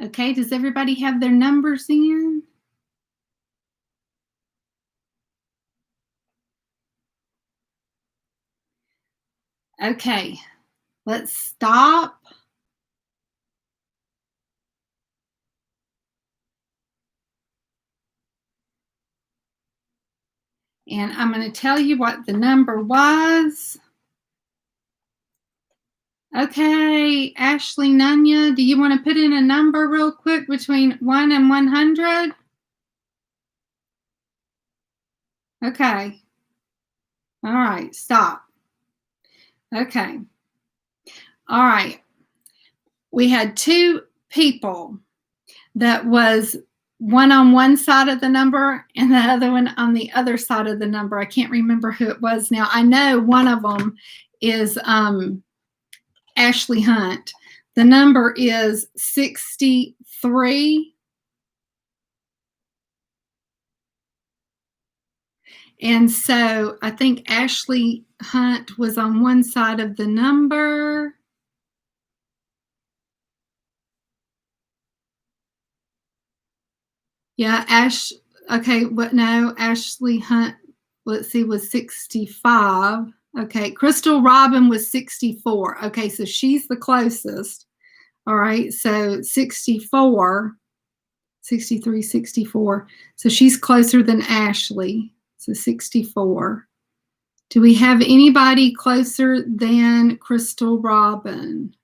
Okay, does everybody have their numbers in? Okay, let's stop. And I'm going to tell you what the number was. Okay, Ashley Nunya, do you want to put in a number real quick between 1 and 100? Okay. All right, stop. Okay. All right. We had two people that was one on one side of the number and the other one on the other side of the number. I can't remember who it was now. I know one of them is Ashley Hunt. The number is 63. And so I think Ashley Hunt was on one side of the number. Yeah, okay, what, no, Ashley Hunt, let's see, was 65. Okay, Crystal Robin was 64. Okay, so she's the closest. All right, so 64, 63, 64. So she's closer than Ashley. So 64. Do we have anybody closer than Crystal Robin?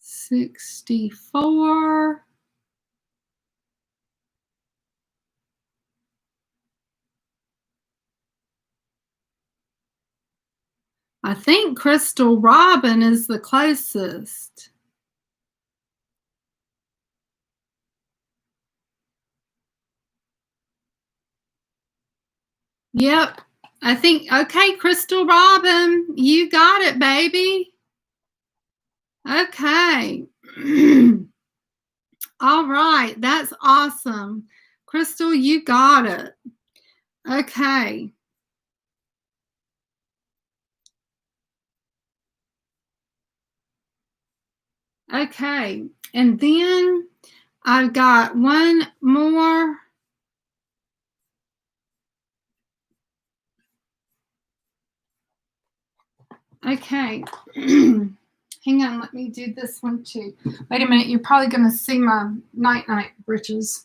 64. I think Crystal Robin is the closest. Yep. I think, okay, Crystal Robin, you got it, baby. Okay. All right. That's awesome. Crystal, you got it. Okay. Okay. And then I've got one more. Okay. Hang on, let me do this one too. Wait a minute, you're probably going to see my night-night britches.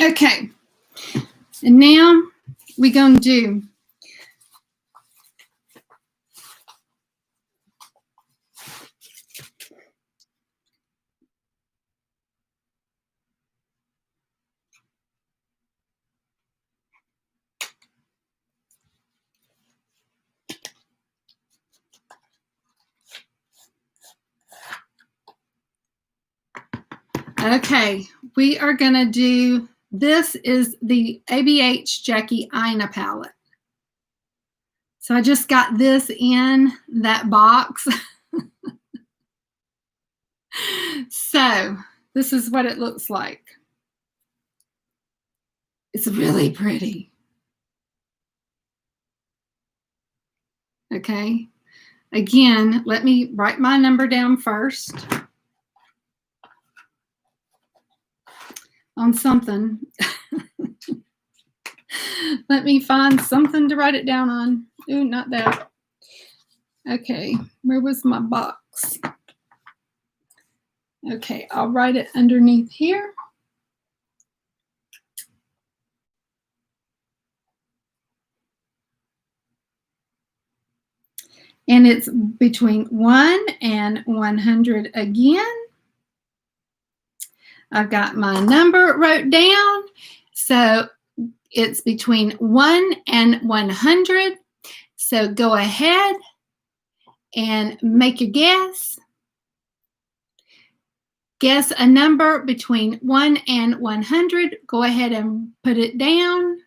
Okay. And now we're going to do okay, we are going to do, this is the ABH Jackie Aina palette. So I just got this in that box. So this is what it looks like. It's really pretty. Okay. Again, let me write my number down first on something. Let me find something to write it down on. Ooh, not that. Okay, where was my box? Okay, I'll write it underneath here. And it's between 1 and 100 again. I've got my number wrote down. So it's between 1 and 100. So go ahead and make your guess. Guess a number between 1 and 100. Go ahead and put it down.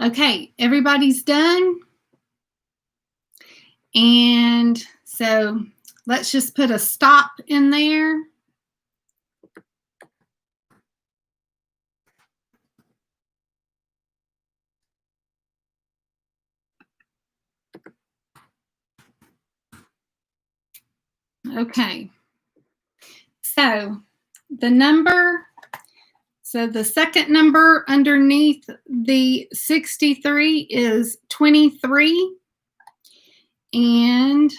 Okay, everybody's done. And so let's just put a stop in there. Okay, so the number, so the second number underneath the 63 is 23. And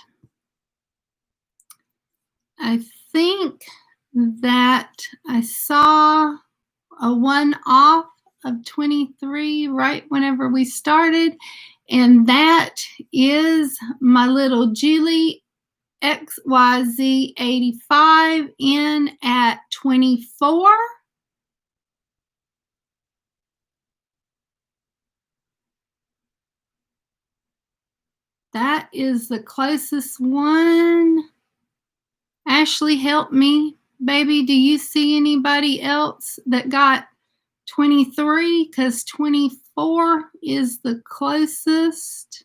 I think that I saw a one off of 23 right whenever we started. And that is my little Julie XYZ85 in at 24. That is the closest one. Ashley, help me. Baby, do you see anybody else that got 23? Because 24 is the closest.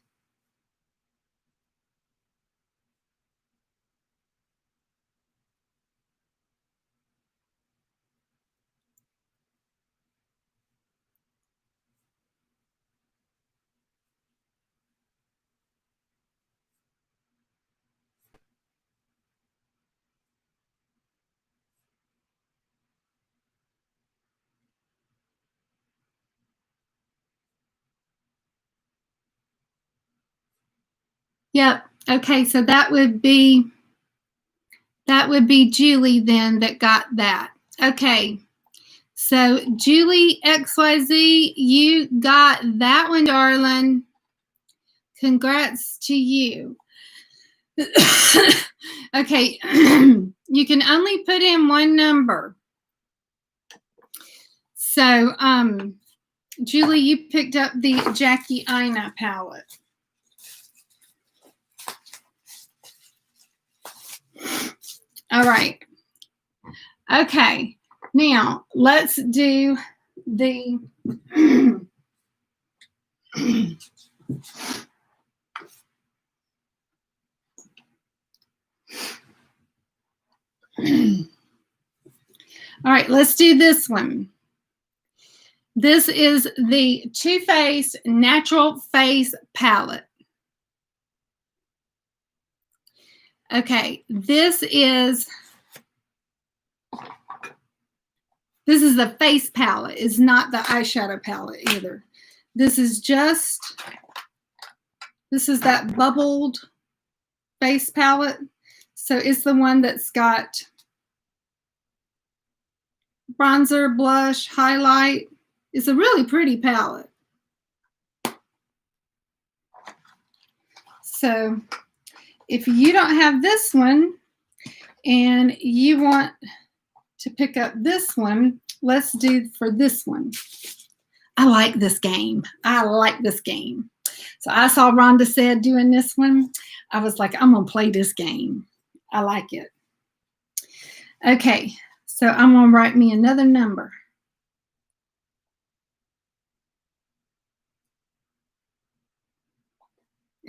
Yep. Okay, so that would be Julie then that got that. Okay. So Julie XYZ, you got that one, darling. Congrats to you. Okay. You can only put in one number. So Julie, you picked up the Jackie Aina palette. All right. Okay. Now let's do the all right, let's do this one. This is the Too Faced Natural Face Palette. Okay, this is the face palette. It's not the eyeshadow palette either. This is that bubbled face palette. So it's the one that's got bronzer, blush, highlight. It's a really pretty palette. So if you don't have this one and you want to pick up this one, let's do for this one. I like this game. I like this game. So I saw Rhonda said doing this one. I was like, I'm going to play this game. I like it. Okay, so I'm going to write me another number.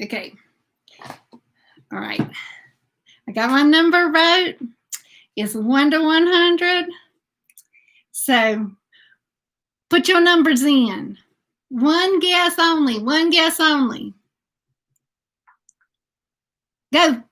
Okay. All right. I got my number wrote. It's 1 to 100. So put your numbers in. One guess only. One guess only. Go.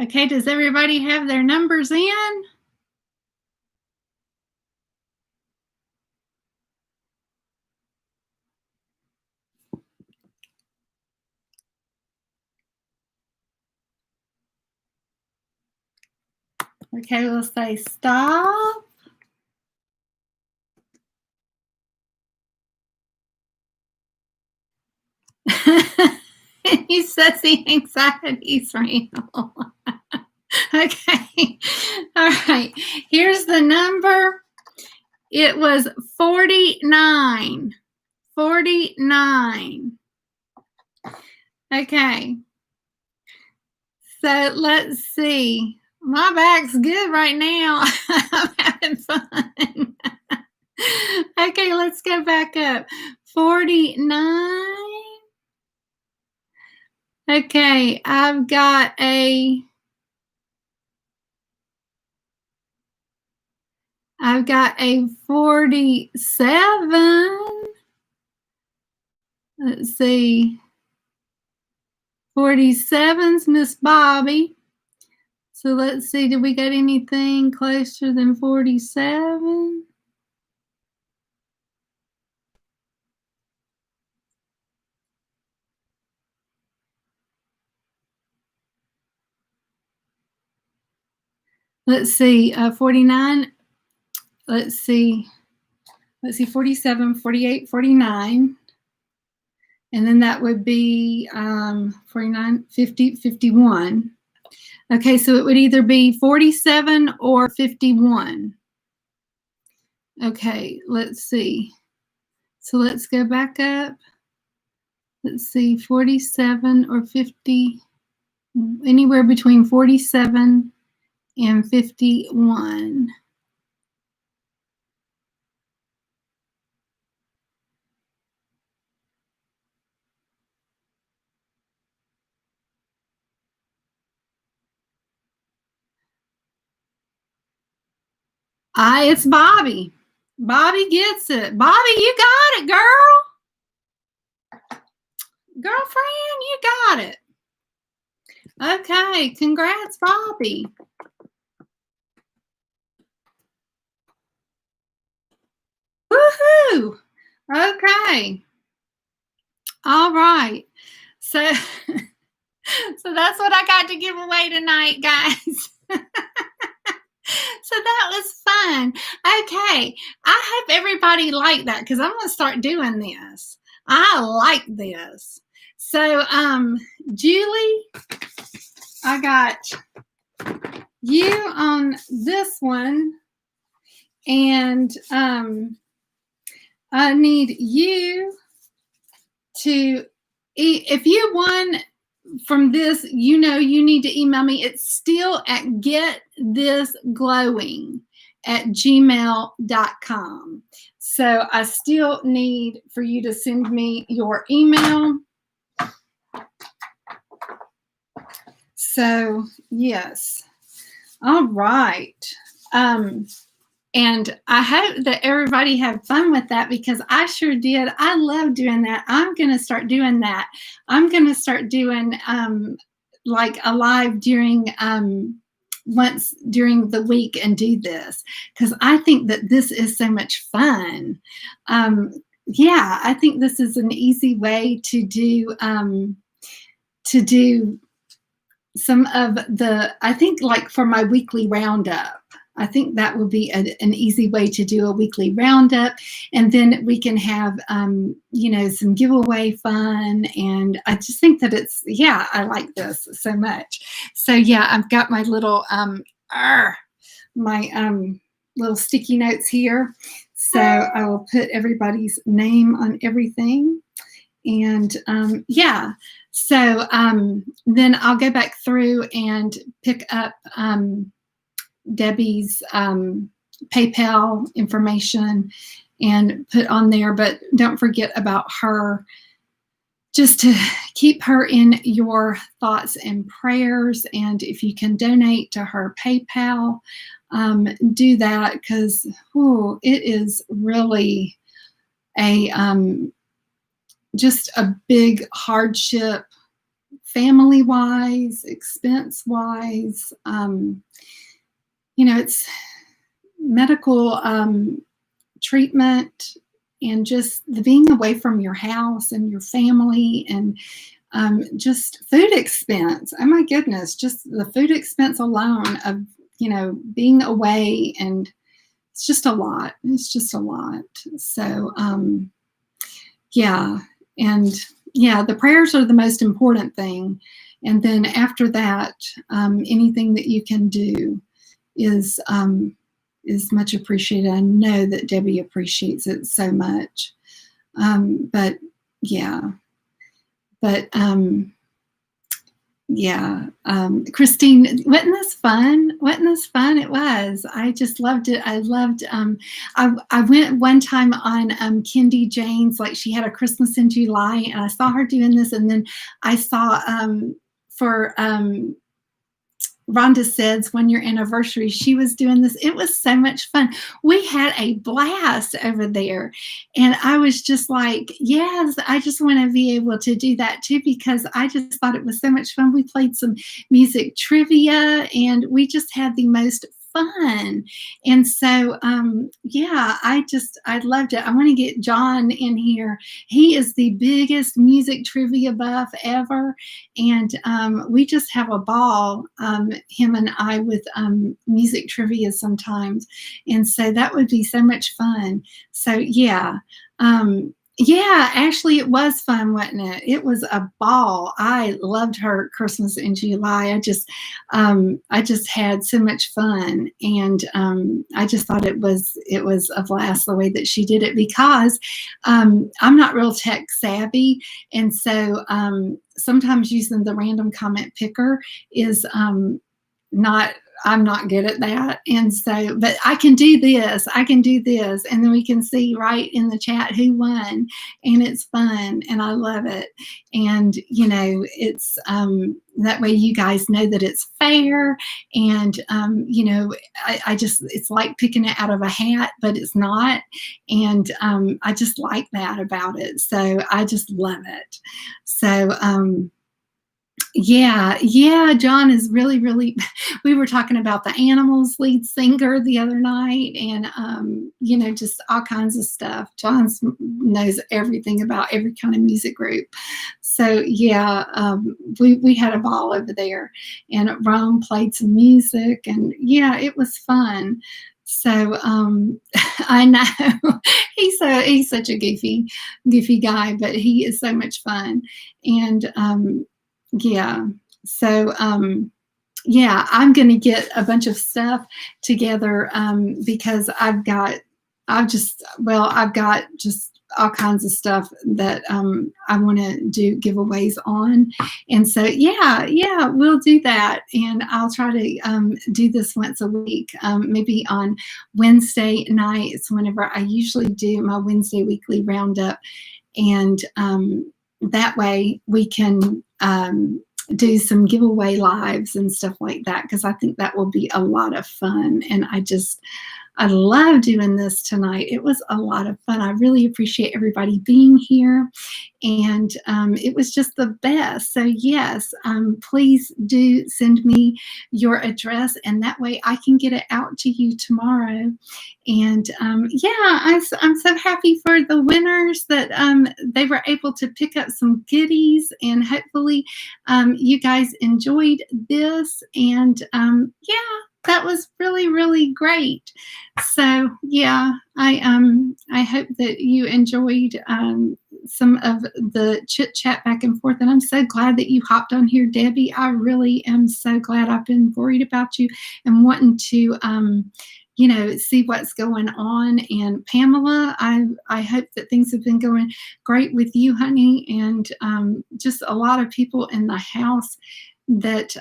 Okay, does everybody have their numbers in? Okay, we'll say stop. He says the anxiety's real. Okay. All right. Here's the number. It was 49. 49. Okay. So let's see. My back's good right now. I'm having fun. Okay, let's go back up. 49. Okay, I've got a 47. Let's see. 47's Miss Bobby. So let's see, did we get anything closer than 47? Let's see, 49. Let's see, 47, 48, 49. And then that would be 49, 50, 51. Okay, so it would either be 47 or 51. Okay, let's see. So let's go back up. Let's see, 47 or 50, anywhere between 47 and 51. It's Bobby. Bobby gets it. Bobby, you got it, girl. Girlfriend, you got it. Okay, congrats, Bobby. Woohoo! Okay. All right. So, so that's what I got to give away tonight, guys. So that was fun. Okay. I hope everybody liked that because I'm going to start doing this. I like this. So, Julie, I got you on this one. And I need you to, if you won from this, you need to email me. It's still at getthisglowing@gmail.com. So I still need for you to send me your email. So yes. All right. And I hope that everybody had fun with that because I sure did. I love doing that. I'm going to start doing that. I'm going to start doing like a live during once during the week and do this because I think that this is so much fun. Yeah, I think this is an easy way to do some of the, I think like for my weekly roundup. I think that would be an easy way to do a weekly roundup. And then we can have, some giveaway fun. And I just think that it's, yeah, I like this so much. So yeah, I've got my little, little sticky notes here. So I will put everybody's name on everything. And yeah, so then I'll go back through and pick up Debbie's PayPal information and put on there, but don't forget about her, just to keep her in your thoughts and prayers. And if you can donate to her PayPal, do that because it is really a just a big hardship family wise, expense wise. It's medical treatment, and just the being away from your house and your family, and just food expense. Oh my goodness, just the food expense alone of, being away, and it's just a lot. It's just a lot. So, yeah. And yeah, the prayers are the most important thing. And then after that, anything that you can do is much appreciated. I know that Debbie appreciates it so much. But yeah, but yeah, Christine, wasn't this fun? Wasn't this fun? It was. I just loved it. I loved. I went one time on Kendi Jane's, like she had a Christmas in July, and I saw her doing this, and then I saw for Rhonda Said's 1-year anniversary, she was doing this. It was so much fun. We had a blast over there. And I was just like, yes, I just want to be able to do that too, because I just thought it was so much fun. We played some music trivia, and we just had the most fun. And so, yeah, I loved it. I want to get John in here. He is the biggest music trivia buff ever. And we just have a ball, him and I, with music trivia sometimes. And so that would be so much fun. So yeah. Yeah, actually, it was fun, wasn't it? It was a ball. I loved her Christmas in July. I just had so much fun, and I just thought it was a blast the way that she did it, because I'm not real tech savvy, and so sometimes using the random comment picker is not. I'm not good at that. And so, but I can do this. And then we can see right in the chat who won, and it's fun, and I love it. And, it's, that way you guys know that it's fair. And, it's like picking it out of a hat, but it's not. And I just like that about it. So I just love it. So, yeah, John is really, really, we were talking about the Animals lead singer the other night, and, just all kinds of stuff. John knows everything about every kind of music group. So yeah, we had a ball over there, and Rome played some music, and yeah, it was fun. So I know he's such a goofy guy, but he is so much fun. And yeah. So, yeah, I'm going to get a bunch of stuff together because I've got just all kinds of stuff that I want to do giveaways on. And so, yeah, we'll do that. And I'll try to do this once a week, maybe on Wednesday nights, whenever I usually do my Wednesday weekly roundup. And that way we can do some giveaway lives and stuff like that, because I think that will be a lot of fun. And I love doing this tonight. It was a lot of fun. I really appreciate everybody being here, and it was just the best. So yes, please do send me your address, and that way I can get it out to you tomorrow. And yeah, I'm so happy for the winners that they were able to pick up some goodies, and hopefully you guys enjoyed this. And yeah, that was really, really great. So yeah, I hope that you enjoyed some of the chit chat back and forth. And I'm so glad that you hopped on here, Debbie. I really am so glad. I've been worried about you and wanting to see what's going on. And Pamela, I hope that things have been going great with you, honey, and just a lot of people in the house that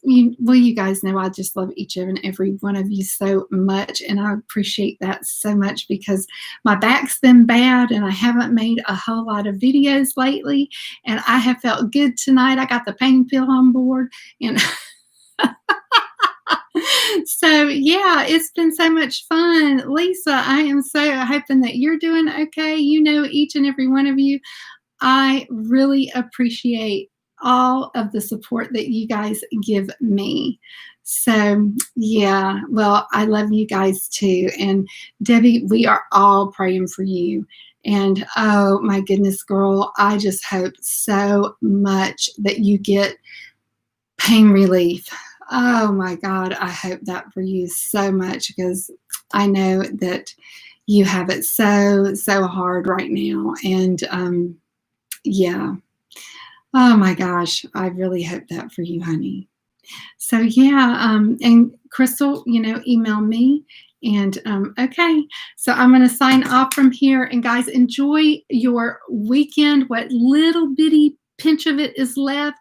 you guys know I just love each and every one of you so much, and I appreciate that so much, because my back's been bad and I haven't made a whole lot of videos lately, and I have felt good tonight. I got the pain pill on board, and so yeah, it's been so much fun. Lisa, I am so hoping that you're doing okay. Each and every one of you, I really appreciate all of the support that you guys give me. So, yeah, well, I love you guys too. And Debbie, we are all praying for you. And oh my goodness, girl, I just hope so much that you get pain relief. Oh my God, I hope that for you so much because I know that you have it so hard right now. And yeah, oh my gosh, I really hope that for you, honey. So yeah, and Crystal, email me. And okay, so I'm going to sign off from here. And guys, enjoy your weekend, what little bitty pinch of it is left,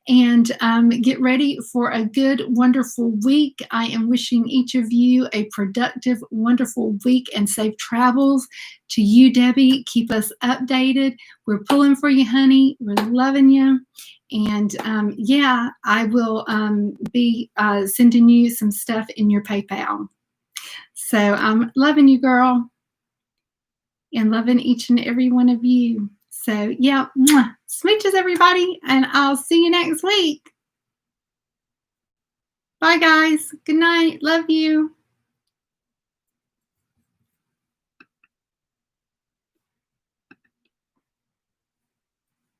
and get ready for a good, wonderful week. I am wishing each of you a productive, wonderful week and safe travels. To you, Debbie, keep us updated. We're pulling for you, honey. We're loving you. And yeah, I will be sending you some stuff in your PayPal. So I'm loving you, girl, and loving each and every one of you. So yeah, smooches, everybody, and I'll see you next week. Bye, guys. Good night. Love you.